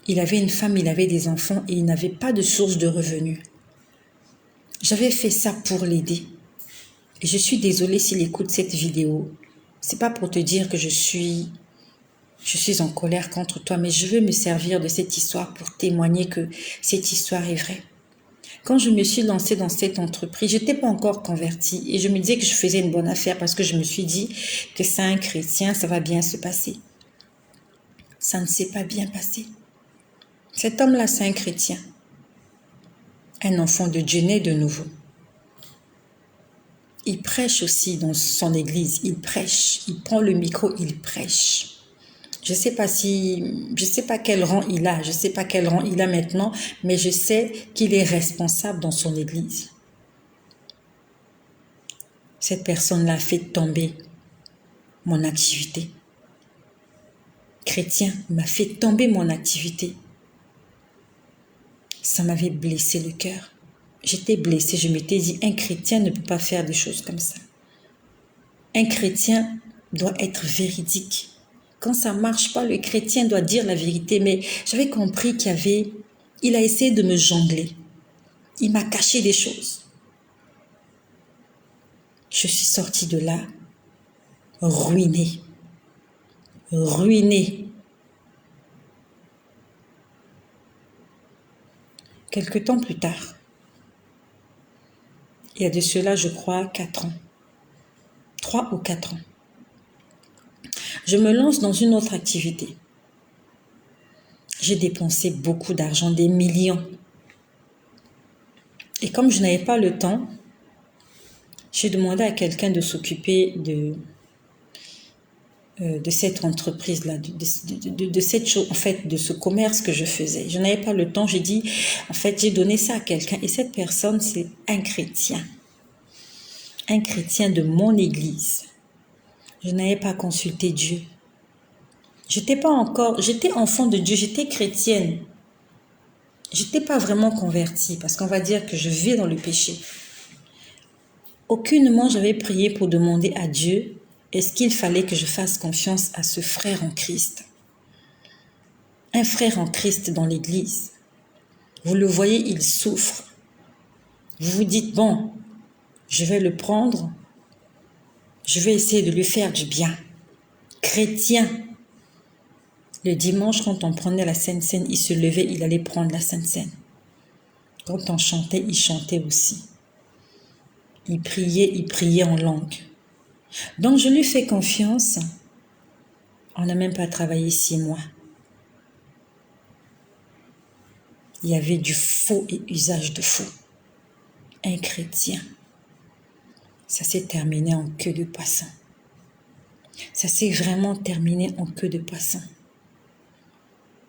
Il avait une femme, il avait des enfants et il n'avait pas de source de revenus. J'avais fait ça pour l'aider. Et je suis désolée s'il écoute cette vidéo. C'est pas pour te dire que je suis en colère contre toi, mais je veux me servir de cette histoire pour témoigner que cette histoire est vraie. Quand je me suis lancée dans cette entreprise, je n'étais pas encore convertie et je me disais que je faisais une bonne affaire parce que je me suis dit que c'est un chrétien, ça va bien se passer. Ça ne s'est pas bien passé. Cet homme-là, c'est un chrétien. Un enfant de Dieu né de nouveau. Il prêche aussi dans son église. Il prêche. Il prend le micro, il prêche. Je sais pas quel rang il a. Je sais pas quel rang il a maintenant, mais je sais qu'il est responsable dans son église. Cette personne-là fait tomber mon activité. Chrétien m'a fait tomber mon activité. Ça m'avait blessé le cœur. J'étais blessée, je m'étais dit, un chrétien ne peut pas faire des choses comme ça. Un chrétien doit être véridique. Quand ça ne marche pas, le chrétien doit dire la vérité. Mais j'avais compris il a essayé de me jongler. Il m'a caché des choses. Je suis sortie de là, ruinée. Ruinée. Quelque temps plus tard, il y a de cela, je crois, 4 ans. 3 ou 4 ans. Je me lance dans une autre activité. J'ai dépensé beaucoup d'argent, des millions. Et comme je n'avais pas le temps, j'ai demandé à quelqu'un de s'occuper de cette entreprise-là, de cette chose, en fait, de ce commerce que je faisais. Je n'avais pas le temps, j'ai dit, en fait, j'ai donné ça à quelqu'un. Et cette personne, c'est un chrétien de mon église. Je n'avais pas consulté Dieu. J'étais enfant de Dieu, j'étais chrétienne. J'étais pas vraiment convertie, parce qu'on va dire que je vis dans le péché. Aucunement j'avais prié pour demander à Dieu, est-ce qu'il fallait que je fasse confiance à ce frère en Christ? Un frère en Christ dans l'église. Vous le voyez, il souffre. Vous vous dites, bon, je vais le prendre, je vais essayer de lui faire du bien. Chrétien. Le dimanche, quand on prenait la Sainte Seine, il se levait, il allait prendre la Sainte Seine. Quand on chantait, il chantait aussi. Il priait en langue. Donc, je lui fais confiance. On n'a même pas travaillé 6 mois. Il y avait du faux et usage de faux. Un chrétien. Ça s'est terminé en queue de poisson. Ça s'est vraiment terminé en queue de poisson.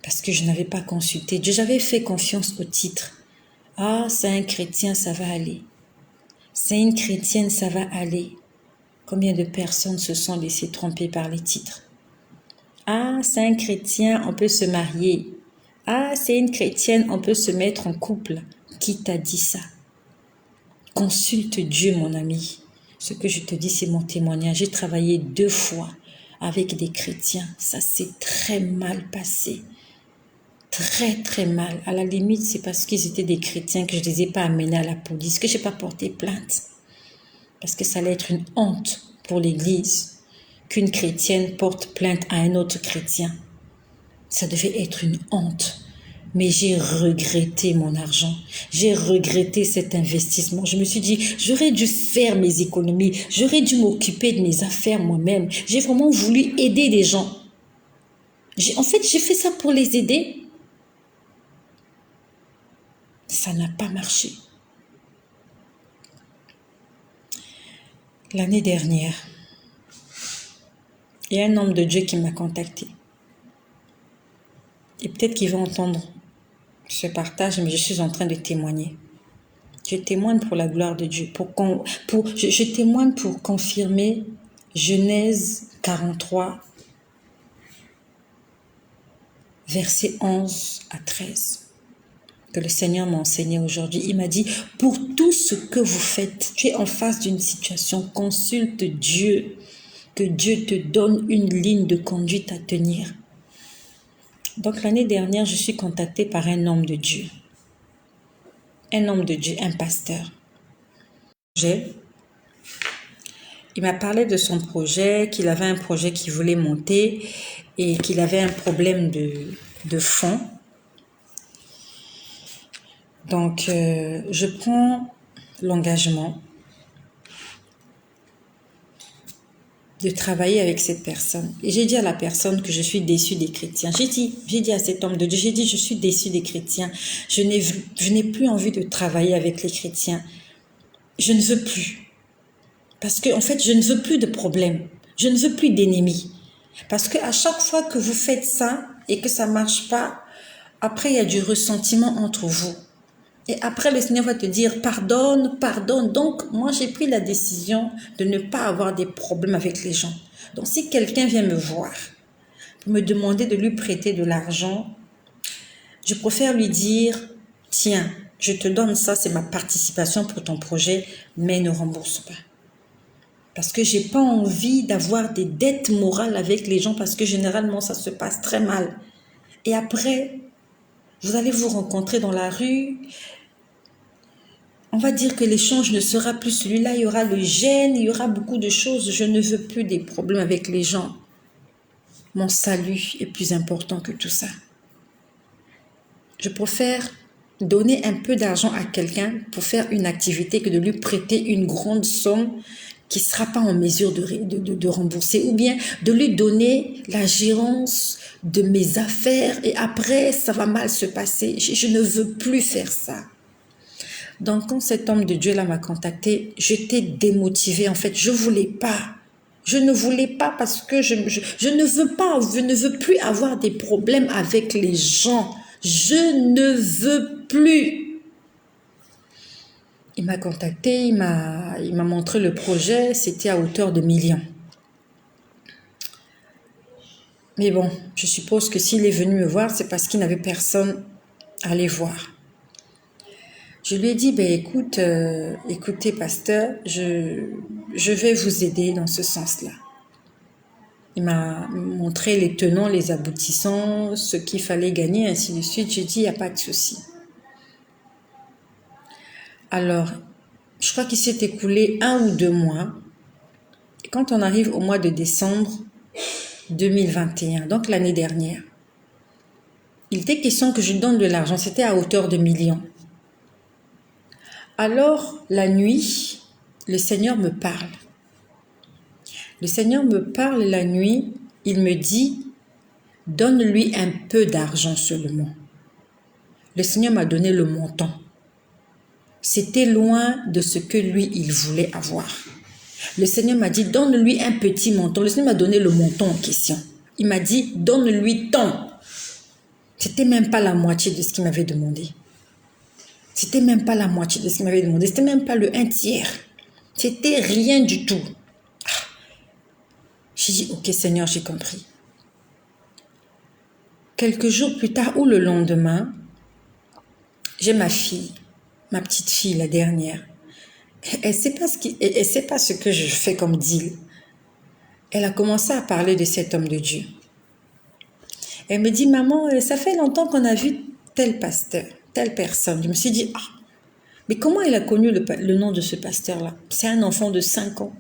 Parce que je n'avais pas consulté Dieu. J'avais fait confiance au titre. Ah, c'est un chrétien, ça va aller. C'est une chrétienne, ça va aller. Combien de personnes se sont laissées tromper par les titres? Ah, c'est un chrétien, on peut se marier. Ah, c'est une chrétienne, on peut se mettre en couple. Qui t'a dit ça? Consulte Dieu, mon ami. Ce que je te dis, c'est mon témoignage. J'ai travaillé 2 fois avec des chrétiens. Ça s'est très mal passé. Très, très mal. À la limite, c'est parce qu'ils étaient des chrétiens que je ne les ai pas amenés à la police, que je n'ai pas porté plainte. Parce que ça allait être une honte pour l'Église qu'une chrétienne porte plainte à un autre chrétien. Ça devait être une honte. Mais j'ai regretté mon argent. J'ai regretté cet investissement. Je me suis dit, j'aurais dû faire mes économies. J'aurais dû m'occuper de mes affaires moi-même. J'ai vraiment voulu aider des gens. En fait, j'ai fait ça pour les aider. Ça n'a pas marché. L'année dernière, il y a un homme de Dieu qui m'a contacté. Et peut-être qu'il va entendre ce partage, mais je suis en train de témoigner. Je témoigne pour la gloire de Dieu. Je témoigne pour confirmer Genèse 43, versets 11 à 13. Que le Seigneur m'a enseigné aujourd'hui. Il m'a dit, pour tout ce que vous faites, tu es en face d'une situation, consulte Dieu, que Dieu te donne une ligne de conduite à tenir. Donc l'année dernière, je suis contactée par un homme de Dieu. Un homme de Dieu, un pasteur. Il m'a parlé de son projet, qu'il avait un projet qu'il voulait monter et qu'il avait un problème de fonds. Donc, je prends l'engagement de travailler avec cette personne. Et j'ai dit à la personne que je suis déçue des chrétiens. J'ai dit à cet homme de Dieu, j'ai dit, je suis déçue des chrétiens. Je n'ai plus envie de travailler avec les chrétiens. Je ne veux plus. Parce que, en fait, je ne veux plus de problèmes. Je ne veux plus d'ennemis. Parce que à chaque fois que vous faites ça et que ça marche pas, après, il y a du ressentiment entre vous. Et après, le Seigneur va te dire, pardonne, pardonne. Donc, moi, j'ai pris la décision de ne pas avoir des problèmes avec les gens. Donc, si quelqu'un vient me voir pour me demander de lui prêter de l'argent, je préfère lui dire, tiens, je te donne ça, c'est ma participation pour ton projet, mais ne rembourse pas. Parce que j'ai pas envie d'avoir des dettes morales avec les gens parce que généralement, ça se passe très mal. Et après, vous allez vous rencontrer dans la rue. On va dire que l'échange ne sera plus celui-là. Il y aura le gêne, il y aura beaucoup de choses. Je ne veux plus des problèmes avec les gens. Mon salut est plus important que tout ça. Je préfère donner un peu d'argent à quelqu'un pour faire une activité que de lui prêter une grande somme qui ne sera pas en mesure de rembourser, ou bien de lui donner la gérance de mes affaires et après, ça va mal se passer. Je ne veux plus faire ça. Donc, quand cet homme de Dieu là m'a contacté, j'étais démotivée. En fait, je voulais pas. Je ne voulais pas parce que je ne veux plus avoir des problèmes avec les gens. Je ne veux plus. Il m'a contacté, il m'a montré le projet, c'était à hauteur de millions. Mais bon, je suppose que s'il est venu me voir, c'est parce qu'il n'avait personne à aller voir. Je lui ai dit, ben écoutez pasteur, je vais vous aider dans ce sens-là. Il m'a montré les tenants, les aboutissants, ce qu'il fallait gagner, ainsi de suite. J'ai dit, il n'y a pas de souci. Alors, je crois qu'il s'est écoulé 1 ou 2 mois. Et quand on arrive au mois de décembre 2021, donc l'année dernière, il était question que je donne de l'argent. C'était à hauteur de millions. Alors, la nuit, le Seigneur me parle. Le Seigneur me parle la nuit. Il me dit, donne-lui un peu d'argent seulement. Le Seigneur m'a donné le montant. C'était loin de ce que lui, il voulait avoir. Le Seigneur m'a dit, donne-lui un petit montant. Le Seigneur m'a donné le montant en question. Il m'a dit, donne-lui tant. C'était même pas la moitié de ce qu'il m'avait demandé. C'était même pas la moitié de ce qu'il m'avait demandé. C'était même pas le 1/3. C'était rien du tout. J'ai dit, ok Seigneur, j'ai compris. Quelques jours plus tard ou le lendemain, j'ai ma fille, ma petite fille, la dernière. Elle sait pas ce que je fais comme deal. Elle a commencé à parler de cet homme de Dieu. Elle me dit, maman, ça fait longtemps qu'on a vu tel pasteur, telle personne. Je me suis dit, mais comment elle a connu le nom de ce pasteur-là? C'est un enfant de 5 ans.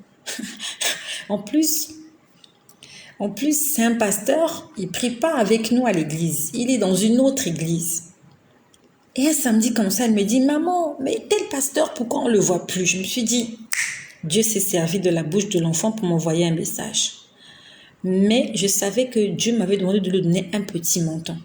En plus, c'est un pasteur, il ne prie pas avec nous à l'église. Il est dans une autre église. Et un samedi comme ça, elle me dit, maman, mais tel pasteur, pourquoi on ne le voit plus? Je me suis dit, Dieu s'est servi de la bouche de l'enfant pour m'envoyer un message. Mais je savais que Dieu m'avait demandé de lui donner un petit montant.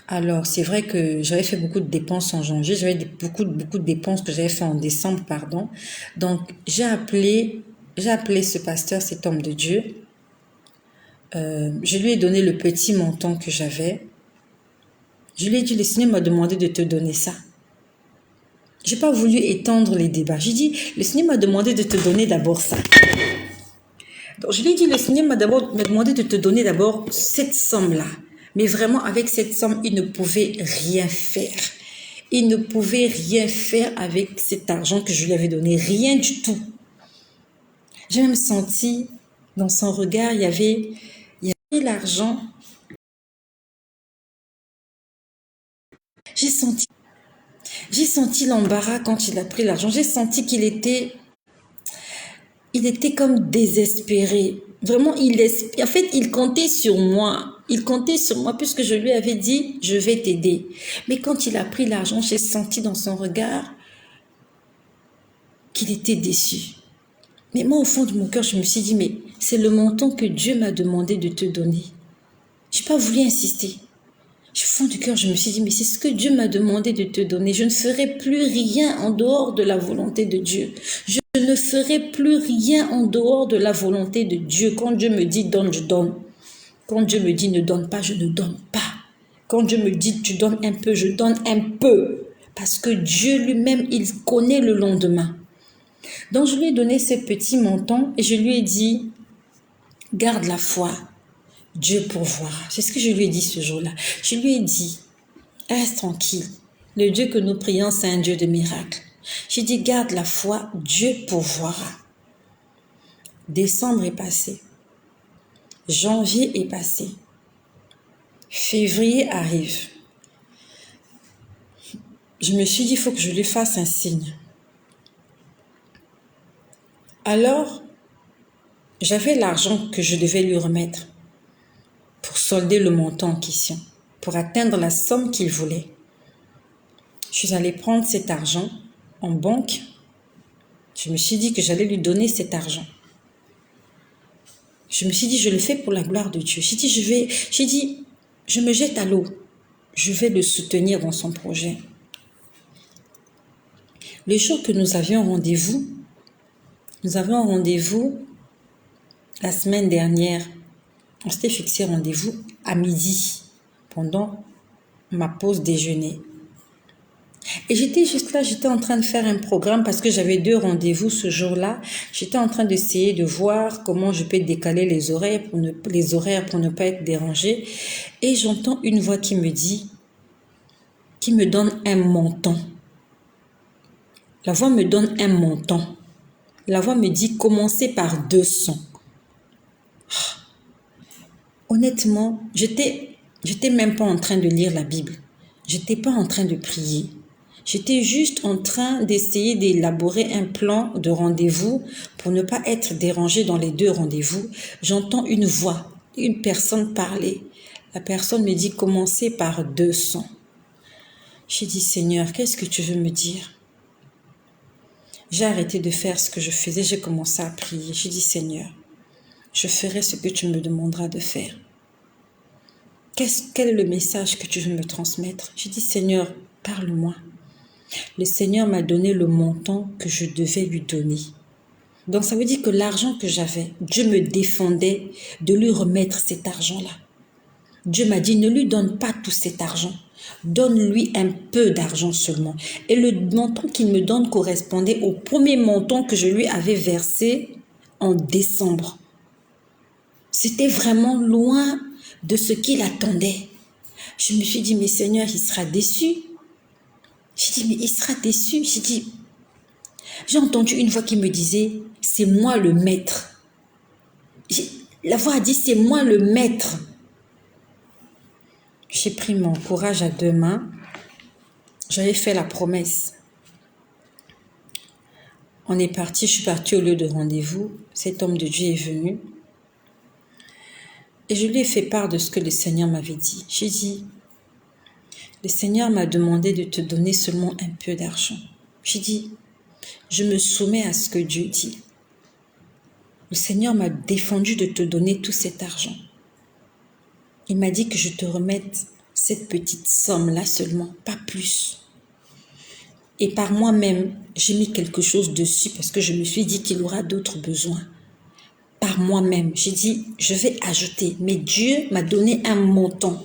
Alors, c'est vrai que j'avais fait beaucoup de dépenses en janvier. J'avais beaucoup de dépenses que j'avais fait en décembre, pardon. Donc, j'ai appelé ce pasteur, cet homme de Dieu. Je lui ai donné le petit montant que j'avais. Je lui ai dit, le Seigneur m'a demandé de te donner ça. Je n'ai pas voulu étendre les débats. J'ai dit, le Seigneur m'a demandé de te donner d'abord ça. Donc, je lui ai dit, le Seigneur m'a demandé de te donner d'abord cette somme-là. Mais vraiment, avec cette somme, il ne pouvait rien faire. Il ne pouvait rien faire avec cet argent que je lui avais donné. Rien du tout. J'ai même senti, dans son regard, il y avait l'argent. J'ai senti. J'ai senti l'embarras quand il a pris l'argent. J'ai senti qu'il était comme désespéré. Vraiment, en fait, il comptait sur moi. Il comptait sur moi puisque je lui avais dit, je vais t'aider. Mais quand il a pris l'argent, j'ai senti dans son regard qu'il était déçu. Mais moi, au fond de mon cœur, je me suis dit, mais c'est le montant que Dieu m'a demandé de te donner. Je n'ai pas voulu insister. Au fond du cœur, je me suis dit, mais c'est ce que Dieu m'a demandé de te donner. Je ne ferai plus rien en dehors de la volonté de Dieu. Je ne ferai plus rien en dehors de la volonté de Dieu. Quand Dieu me dit donne, je donne. Quand Dieu me dit ne donne pas, je ne donne pas. Quand Dieu me dit tu donnes un peu, je donne un peu. Parce que Dieu lui-même, il connaît le lendemain. Donc je lui ai donné ce petit montant et je lui ai dit, garde la foi. Dieu pourvoira. C'est ce que je lui ai dit ce jour-là. Je lui ai dit, reste tranquille. Le Dieu que nous prions, c'est un Dieu de miracles. J'ai dit, garde la foi, Dieu pourvoira. Décembre est passé. Janvier est passé. Février arrive. Je me suis dit, il faut que je lui fasse un signe. Alors, j'avais l'argent que je devais lui remettre pour solder le montant en question, pour atteindre la somme qu'il voulait. Je suis allée prendre cet argent en banque. Je me suis dit que j'allais lui donner cet argent. Je me suis dit, je le fais pour la gloire de Dieu. J'ai dit, je me jette à l'eau. Je vais le soutenir dans son projet. Le jour que nous avions rendez-vous la semaine dernière. On s'était fixé rendez-vous à midi pendant ma pause déjeuner. Et j'étais juste là, j'étais en train de faire un programme parce que j'avais 2 rendez-vous ce jour-là. J'étais en train d'essayer de voir comment je peux décaler les horaires pour ne pas être dérangée. Et j'entends une voix qui me donne un montant. La voix me donne un montant. La voix me dit, commencez par 200. Honnêtement, j'étais même pas en train de lire la Bible. J'étais pas en train de prier. J'étais juste en train d'essayer d'élaborer un plan de rendez-vous pour ne pas être dérangée dans les 2 rendez-vous. J'entends une voix, une personne parler. La personne me dit, commencez par 200. J'ai dit, Seigneur, qu'est-ce que tu veux me dire? J'ai arrêté de faire ce que je faisais, j'ai commencé à prier. J'ai dit, Seigneur, je ferai ce que tu me demanderas de faire. Quel est le message que tu veux me transmettre? J'ai dit, Seigneur, parle-moi. Le Seigneur m'a donné le montant que je devais lui donner. Donc ça veut dire que l'argent que j'avais, Dieu me défendait de lui remettre cet argent-là. Dieu m'a dit, ne lui donne pas tout cet argent. Donne-lui un peu d'argent seulement. Et le montant qu'il me donne correspondait au premier montant que je lui avais versé en décembre. C'était vraiment loin de ce qu'il attendait. Je me suis dit, mais Seigneur, il sera déçu. J'ai dit, mais il sera déçu. J'ai entendu une voix qui me disait, c'est moi le maître. La voix a dit, c'est moi le maître. J'ai pris mon courage à 2 mains. J'avais fait la promesse. On est parti, je suis partie au lieu de rendez-vous. Cet homme de Dieu est venu. Et je lui ai fait part de ce que le Seigneur m'avait dit. J'ai dit, le Seigneur m'a demandé de te donner seulement un peu d'argent. J'ai dit, je me soumets à ce que Dieu dit. Le Seigneur m'a défendu de te donner tout cet argent. Il m'a dit que je te remette cette petite somme-là seulement, pas plus. Et par moi-même, j'ai mis quelque chose dessus parce que je me suis dit qu'il aura d'autres besoins. Par moi-même, j'ai dit, je vais ajouter. Mais Dieu m'a donné un montant.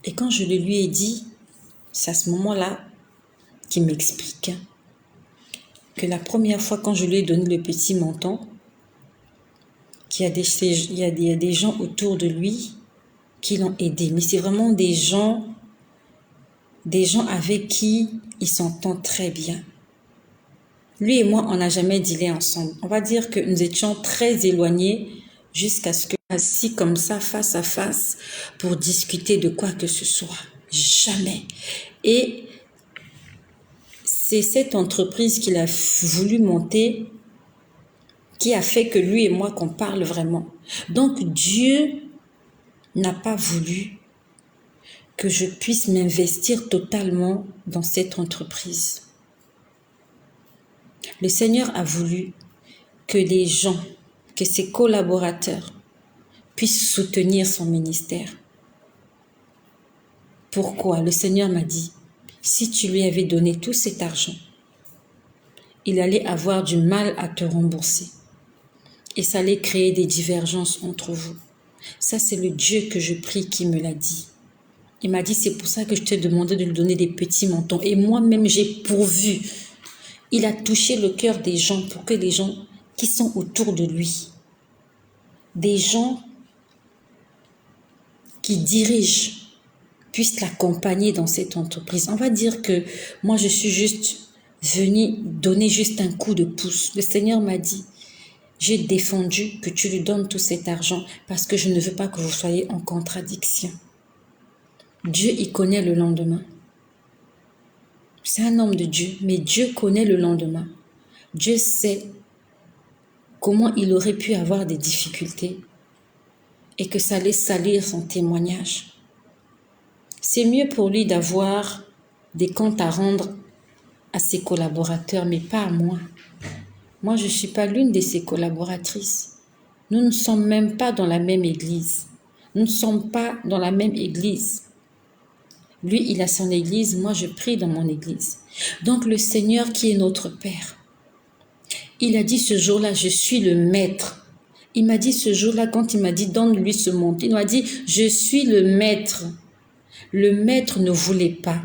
Et quand je le lui ai dit, c'est à ce moment-là qu'il m'explique que la première fois quand je lui ai donné le petit montant, qu'il y a des gens autour de lui qui l'ont aidé. Mais c'est vraiment des gens avec qui il s'entend très bien. Lui et moi, on n'a jamais dealé ensemble. On va dire que nous étions très éloignés jusqu'à ce que assis comme ça, face à face, pour discuter de quoi que ce soit. Jamais. Et c'est cette entreprise qu'il a voulu monter qui a fait que lui et moi qu'on parle vraiment. Donc Dieu n'a pas voulu que je puisse m'investir totalement dans cette entreprise. Le Seigneur a voulu que les gens, que ses collaborateurs puissent soutenir son ministère. Pourquoi? Le Seigneur m'a dit, si tu lui avais donné tout cet argent, il allait avoir du mal à te rembourser. Et ça allait créer des divergences entre vous. Ça, c'est le Dieu que je prie qui me l'a dit. Il m'a dit, c'est pour ça que je t'ai demandé de lui donner des petits montants. Et moi-même, j'ai pourvu. Il a touché le cœur des gens pour que les gens qui sont autour de lui, des gens qui dirigent, puissent l'accompagner dans cette entreprise. On va dire que moi, je suis juste venue donner juste un coup de pouce. Le Seigneur m'a dit, j'ai défendu que tu lui donnes tout cet argent parce que je ne veux pas que vous soyez en contradiction. Dieu, il connaît le lendemain. C'est un homme de Dieu, mais Dieu connaît le lendemain. Dieu sait comment il aurait pu avoir des difficultés et que ça allait salir son témoignage. C'est mieux pour lui d'avoir des comptes à rendre à ses collaborateurs, mais pas à moi. Moi, je ne suis pas l'une de ses collaboratrices. Nous ne sommes même pas dans la même église. Nous ne sommes pas dans la même église. Lui, il a son église, moi, je prie dans mon église. Donc, le Seigneur qui est notre Père, il a dit ce jour-là, je suis le maître. Il m'a dit ce jour-là, quand il m'a dit, donne-lui ce montant, il m'a dit, je suis le maître. Le maître ne voulait pas,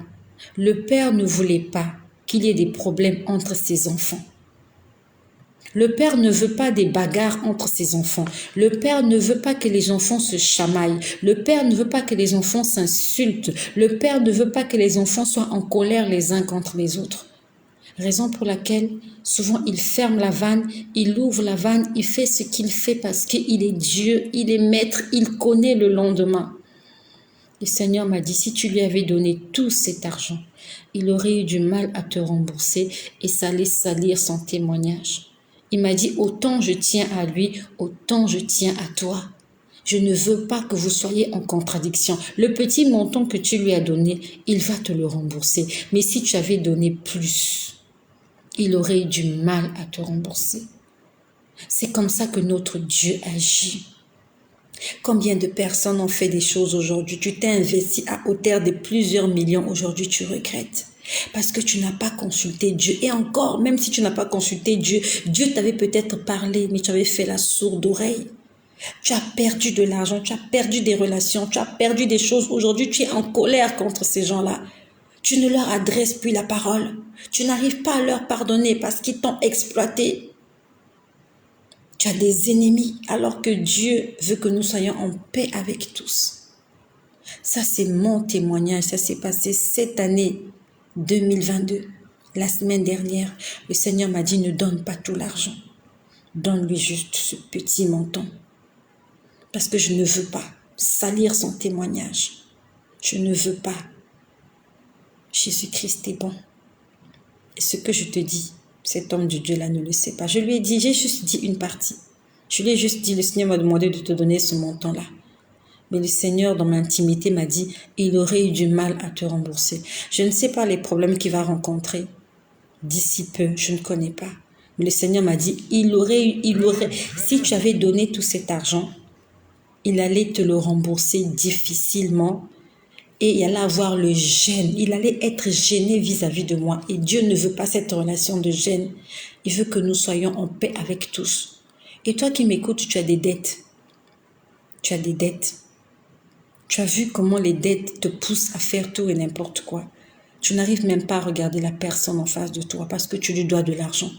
le Père ne voulait pas qu'il y ait des problèmes entre ses enfants. Le Père ne veut pas des bagarres entre ses enfants. Le Père ne veut pas que les enfants se chamaillent. Le Père ne veut pas que les enfants s'insultent. Le Père ne veut pas que les enfants soient en colère les uns contre les autres. Raison pour laquelle, souvent, il ferme la vanne, il ouvre la vanne, il fait ce qu'il fait parce qu'il est Dieu, il est maître, il connaît le lendemain. Le Seigneur m'a dit, si tu lui avais donné tout cet argent, il aurait eu du mal à te rembourser et ça allait salir son témoignage. Il m'a dit, autant je tiens à lui, autant je tiens à toi. Je ne veux pas que vous soyez en contradiction. Le petit montant que tu lui as donné, il va te le rembourser. Mais si tu avais donné plus, il aurait eu du mal à te rembourser. C'est comme ça que notre Dieu agit. Combien de personnes ont fait des choses aujourd'hui? Tu t'es investi à hauteur de plusieurs millions. Aujourd'hui, tu regrettes. Parce que tu n'as pas consulté Dieu. Et encore, même si tu n'as pas consulté Dieu, Dieu t'avait peut-être parlé, mais tu avais fait la sourde oreille. Tu as perdu de l'argent, tu as perdu des relations, tu as perdu des choses. Aujourd'hui, tu es en colère contre ces gens-là. Tu ne leur adresses plus la parole. Tu n'arrives pas à leur pardonner parce qu'ils t'ont exploité. Tu as des ennemis alors que Dieu veut que nous soyons en paix avec tous. Ça, c'est mon témoignage. Ça s'est passé cette année 2022. La semaine dernière, le Seigneur m'a dit, ne donne pas tout l'argent. Donne-lui juste ce petit montant. Parce que je ne veux pas salir son témoignage. Je ne veux pas. Jésus-Christ est bon. Et ce que je te dis, cet homme de Dieu-là ne le sait pas. Je lui ai dit, j'ai juste dit une partie. Je lui ai juste dit, le Seigneur m'a demandé de te donner ce montant-là. Mais le Seigneur, dans mon intimité, m'a dit, il aurait eu du mal à te rembourser. Je ne sais pas les problèmes qu'il va rencontrer d'ici peu, je ne connais pas. Mais le Seigneur m'a dit, si tu avais donné tout cet argent, il allait te le rembourser difficilement et il allait avoir le gêne. Il allait être gêné vis-à-vis de moi. Et Dieu ne veut pas cette relation de gêne. Il veut que nous soyons en paix avec tous. Et toi qui m'écoutes, tu as des dettes. Tu as des dettes. Tu as vu comment les dettes te poussent à faire tout et n'importe quoi. Tu n'arrives même pas à regarder la personne en face de toi parce que tu lui dois de l'argent.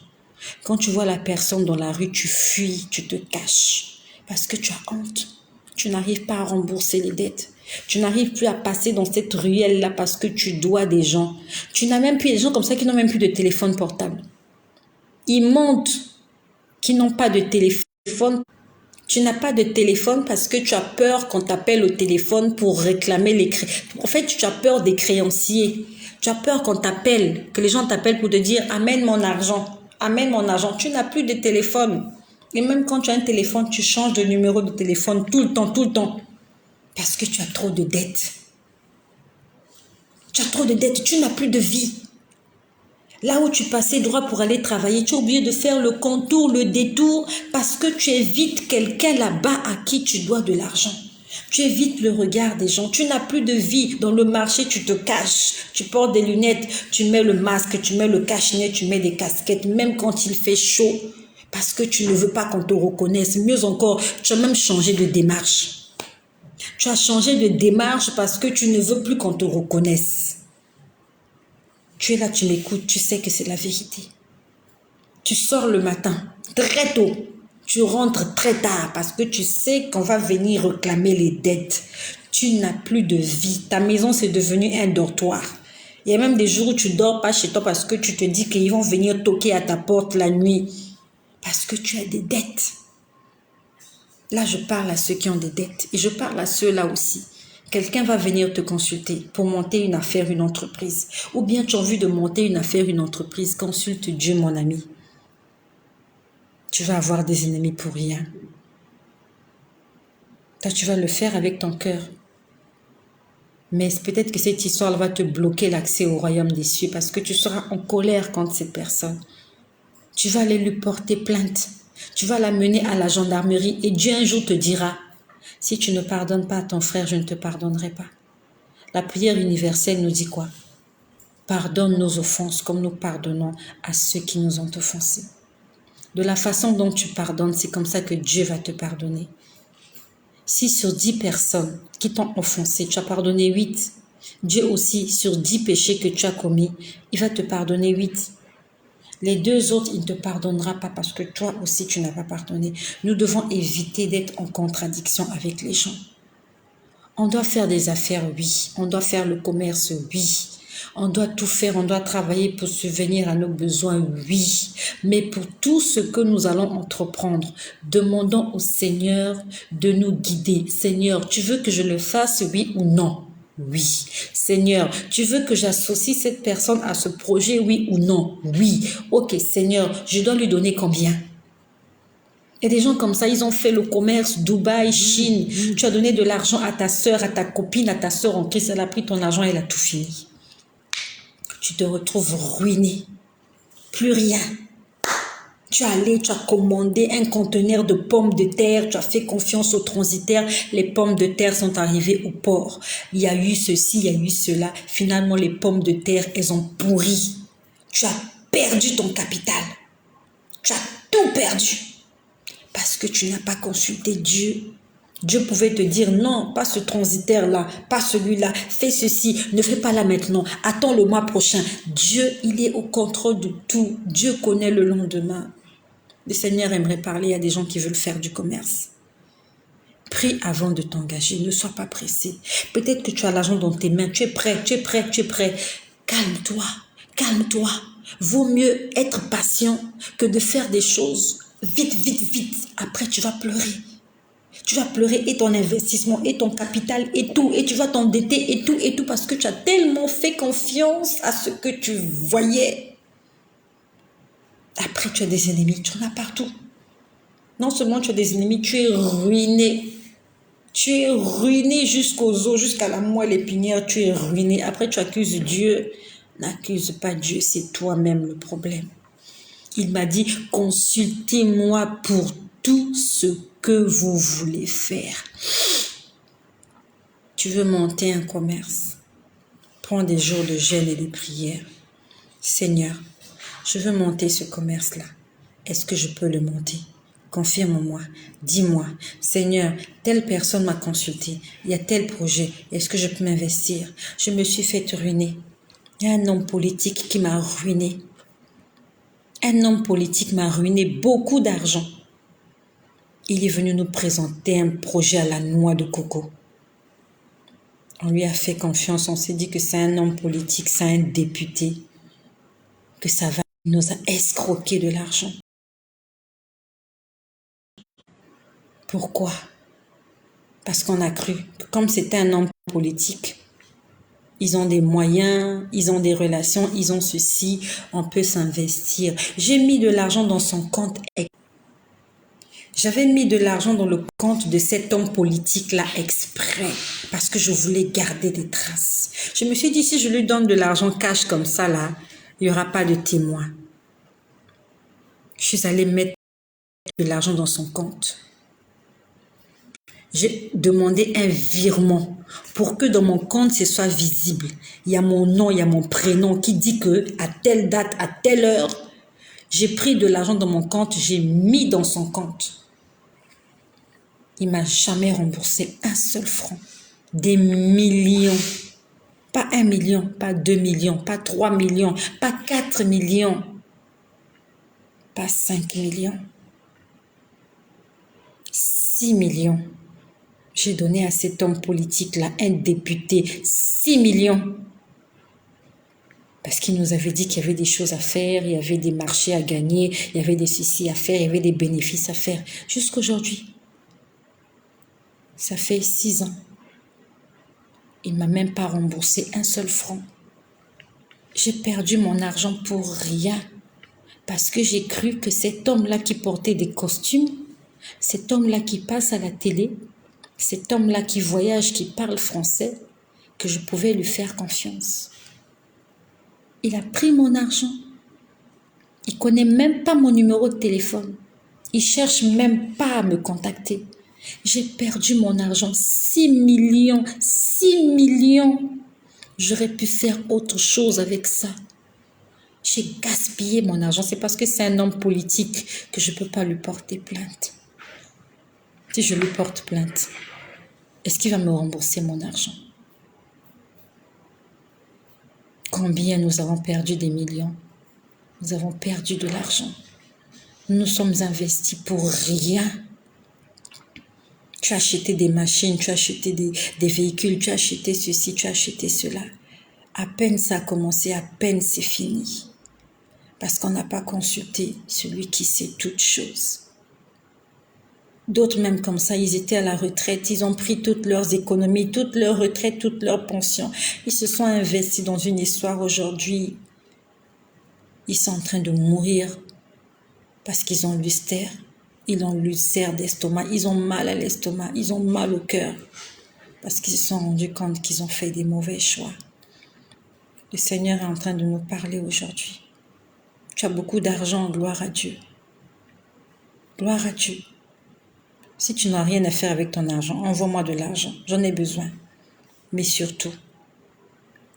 Quand tu vois la personne dans la rue, tu fuis, tu te caches parce que tu as honte. Tu n'arrives pas à rembourser les dettes. Tu n'arrives plus à passer dans cette ruelle-là parce que tu dois des gens. Tu n'as même plus des gens comme ça qui n'ont même plus de téléphone portable. Ils montent qui n'ont pas de téléphone. Tu n'as pas de téléphone parce que tu as peur qu'on t'appelle au téléphone pour réclamer les créances. En fait, tu as peur des créanciers. Tu as peur qu'on t'appelle, que les gens t'appellent pour te dire « Amène mon argent, amène mon argent ». Tu n'as plus de téléphone. Et même quand tu as un téléphone, tu changes de numéro de téléphone tout le temps. Parce que tu as trop de dettes. Tu as trop de dettes, tu n'as plus de vie. Là où tu passais droit pour aller travailler, tu as oublié de faire le contour, le détour, parce que tu évites quelqu'un là-bas à qui tu dois de l'argent. Tu évites le regard des gens. Tu n'as plus de vie. Dans le marché, tu te caches. Tu portes des lunettes, tu mets le masque, tu mets le cache-nez, tu mets des casquettes, même quand il fait chaud, parce que tu ne veux pas qu'on te reconnaisse. Mieux encore, tu as même changé de démarche. Tu as changé de démarche parce que tu ne veux plus qu'on te reconnaisse. Tu es là, tu m'écoutes, tu sais que c'est la vérité. Tu sors le matin, très tôt. Tu rentres très tard parce que tu sais qu'on va venir réclamer les dettes. Tu n'as plus de vie. Ta maison, c'est devenu un dortoir. Il y a même des jours où tu ne dors pas chez toi parce que tu te dis qu'ils vont venir toquer à ta porte la nuit. Parce que tu as des dettes. Là, je parle à ceux qui ont des dettes. Et je parle à ceux-là aussi. Quelqu'un va venir te consulter pour monter une affaire, une entreprise. Ou bien tu as envie de monter une affaire, une entreprise. Consulte Dieu, mon ami. Tu vas avoir des ennemis pour rien. Toi, tu vas le faire avec ton cœur. Mais peut-être que cette histoire va te bloquer l'accès au royaume des cieux parce que tu seras en colère contre cette personne. Tu vas aller lui porter plainte. Tu vas l'amener à la gendarmerie et Dieu un jour te dira, si tu ne pardonnes pas à ton frère, je ne te pardonnerai pas. La prière universelle nous dit quoi? Pardonne nos offenses comme nous pardonnons à ceux qui nous ont offensés. De la façon dont tu pardonnes, c'est comme ça que Dieu va te pardonner. Si sur 10 personnes qui t'ont offensé, tu as pardonné 8, Dieu aussi, sur 10 péchés que tu as commis, il va te pardonner 8. Les 2 autres, il ne te pardonnera pas parce que toi aussi, tu n'as pas pardonné. Nous devons éviter d'être en contradiction avec les gens. On doit faire des affaires, oui. On doit faire le commerce, oui. On doit tout faire, on doit travailler pour subvenir à nos besoins, oui. Mais pour tout ce que nous allons entreprendre, demandons au Seigneur de nous guider. Seigneur, tu veux que je le fasse, oui ou non? Oui. Seigneur, tu veux que j'associe cette personne à ce projet, oui ou non? Oui. Ok, Seigneur, je dois lui donner combien? Il y a des gens comme ça, ils ont fait le commerce, Dubaï, Chine. Tu as donné de l'argent à ta soeur, à ta copine, à ta soeur en Christ. Elle a pris ton argent, elle a tout fini. Tu te retrouves ruiné. Plus rien. Tu as commandé un conteneur de pommes de terre, tu as fait confiance au transitaire, les pommes de terre sont arrivées au port. Il y a eu ceci, il y a eu cela. Finalement, les pommes de terre, elles ont pourri. Tu as perdu ton capital. Tu as tout perdu. Parce que tu n'as pas consulté Dieu. Dieu pouvait te dire non, pas ce transitaire-là, pas celui-là, fais ceci, ne fais pas là maintenant, attends le mois prochain. Dieu, il est au contrôle de tout. Dieu connaît le lendemain. Le Seigneur aimerait parler à des gens qui veulent faire du commerce. Prie avant de t'engager, ne sois pas pressé. Peut-être que tu as l'argent dans tes mains, tu es prêt. Calme-toi, calme-toi. Vaut mieux être patient que de faire des choses vite. Après, tu vas pleurer. Tu vas pleurer et ton investissement, et ton capital, et tout. Et tu vas t'endetter, et tout, parce que tu as tellement fait confiance à ce que tu voyais. Après, tu as des ennemis, tu en as partout. Non seulement tu as des ennemis, tu es ruiné. Tu es ruiné jusqu'aux os, jusqu'à la moelle épinière, tu es ruiné. Après, tu accuses Dieu. N'accuse pas Dieu, c'est toi-même le problème. Il m'a dit, consultez-moi pour tout ce que vous voulez faire. Tu veux monter un commerce. Prends des jours de jeûne et de prière. Seigneur, je veux monter ce commerce-là. Est-ce que je peux le monter? Confirme-moi, dis-moi, Seigneur, telle personne m'a consulté, il y a tel projet, est-ce que je peux m'investir? Je me suis fait ruiner. Il y a un homme politique qui m'a ruiné. Un homme politique m'a ruiné beaucoup d'argent. Il est venu nous présenter un projet à la noix de coco. On lui a fait confiance, on s'est dit que c'est un homme politique, c'est un député, que ça va, il nous a escroqué de l'argent. Pourquoi? Parce qu'on a cru que comme c'était un homme politique, ils ont des moyens, ils ont des relations, ils ont ceci, on peut s'investir. J'ai mis de l'argent dans son compte. J'avais mis de l'argent dans le compte de cet homme politique-là exprès parce que je voulais garder des traces. Je me suis dit, si je lui donne de l'argent cash comme ça, là, il n'y aura pas de témoin. Je suis allée mettre de l'argent dans son compte. J'ai demandé un virement pour que dans mon compte, ce soit visible. Il y a mon nom, il y a mon prénom qui dit que à telle date, à telle heure, j'ai pris de l'argent dans mon compte, j'ai mis dans son compte. Il m'a jamais remboursé un seul franc. Des millions. Pas 1 million, pas 2 millions, pas 3 millions, pas 4 millions, pas 5 millions. 6 millions. J'ai donné à cet homme politique-là, un député, 6 millions. Parce qu'il nous avait dit qu'il y avait des choses à faire, il y avait des marchés à gagner, il y avait des soucis à faire, il y avait des bénéfices à faire. Jusqu'aujourd'hui. Ça fait 6 ans. Il ne m'a même pas remboursé un seul franc. J'ai perdu mon argent pour rien. Parce que j'ai cru que cet homme-là qui portait des costumes, cet homme-là qui passe à la télé, cet homme-là qui voyage, qui parle français, que je pouvais lui faire confiance. Il a pris mon argent. Il ne connaît même pas mon numéro de téléphone. Il ne cherche même pas à me contacter. J'ai perdu mon argent, 6 millions, 6 millions. J'aurais pu faire autre chose avec ça. J'ai gaspillé mon argent. C'est parce que c'est un homme politique que je ne peux pas lui porter plainte. Si je lui porte plainte, est-ce qu'il va me rembourser mon argent? Combien nous avons perdu des millions? Nous avons perdu de l'argent. Nous nous sommes investis pour rien. Tu as acheté des machines, tu as acheté des véhicules, tu as acheté ceci, tu as acheté cela. À peine ça a commencé, à peine c'est fini. Parce qu'on n'a pas consulté celui qui sait toutes choses. D'autres même comme ça, ils étaient à la retraite, ils ont pris toutes leurs économies, toute leur retraite, toute leur pension. Ils se sont investis dans une histoire aujourd'hui. Ils sont en train de mourir parce qu'ils ont l'ulcère. Ils ont l'ulcère d'estomac, ils ont mal à l'estomac, ils ont mal au cœur parce qu'ils se sont rendus compte qu'ils ont fait des mauvais choix. Le Seigneur est en train de nous parler aujourd'hui. Tu as beaucoup d'argent, gloire à Dieu. Gloire à Dieu. Si tu n'as rien à faire avec ton argent, envoie-moi de l'argent, j'en ai besoin. Mais surtout,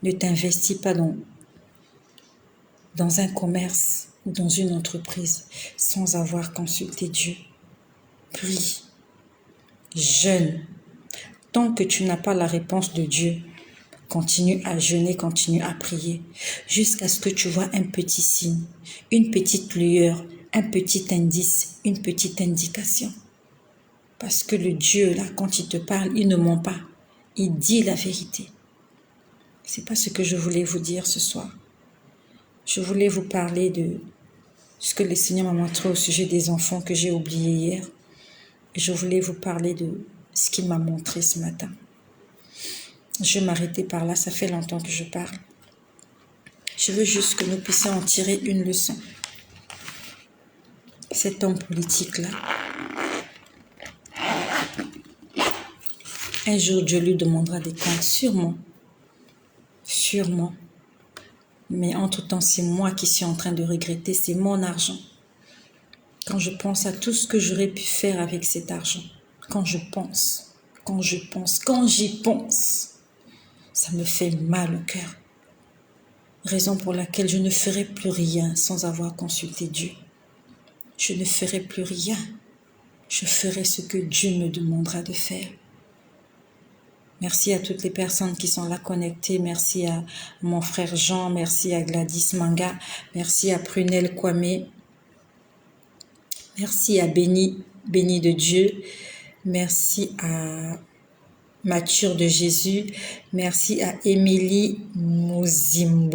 ne t'investis pas dans un commerce ou dans une entreprise sans avoir consulté Dieu. Prie, jeûne. Tant que tu n'as pas la réponse de Dieu, continue à jeûner, continue à prier, jusqu'à ce que tu vois un petit signe, une petite lueur, un petit indice, une petite indication. Parce que le Dieu, là, quand il te parle, il ne ment pas. Il dit la vérité. Ce n'est pas ce que je voulais vous dire ce soir. Je voulais vous parler de ce que le Seigneur m'a montré au sujet des enfants que j'ai oublié hier. Et je voulais vous parler de ce qu'il m'a montré ce matin. Je vais m'arrêter par là, ça fait longtemps que je parle. Je veux juste que nous puissions en tirer une leçon. Cet homme politique-là, un jour Dieu lui demandera des comptes, sûrement. Sûrement. Mais entre-temps, c'est moi qui suis en train de regretter, c'est mon argent. Quand je pense à tout ce que j'aurais pu faire avec cet argent, quand j'y pense, ça me fait mal au cœur. Raison pour laquelle je ne ferai plus rien sans avoir consulté Dieu. Je ne ferai plus rien. Je ferai ce que Dieu me demandera de faire. Merci à toutes les personnes qui sont là connectées. Merci à mon frère Jean. Merci à Gladys Manga. Merci à Prunelle Kwame. Merci à Béni de Dieu. Merci à Mature de Jésus. Merci à Émilie Mouzimbo.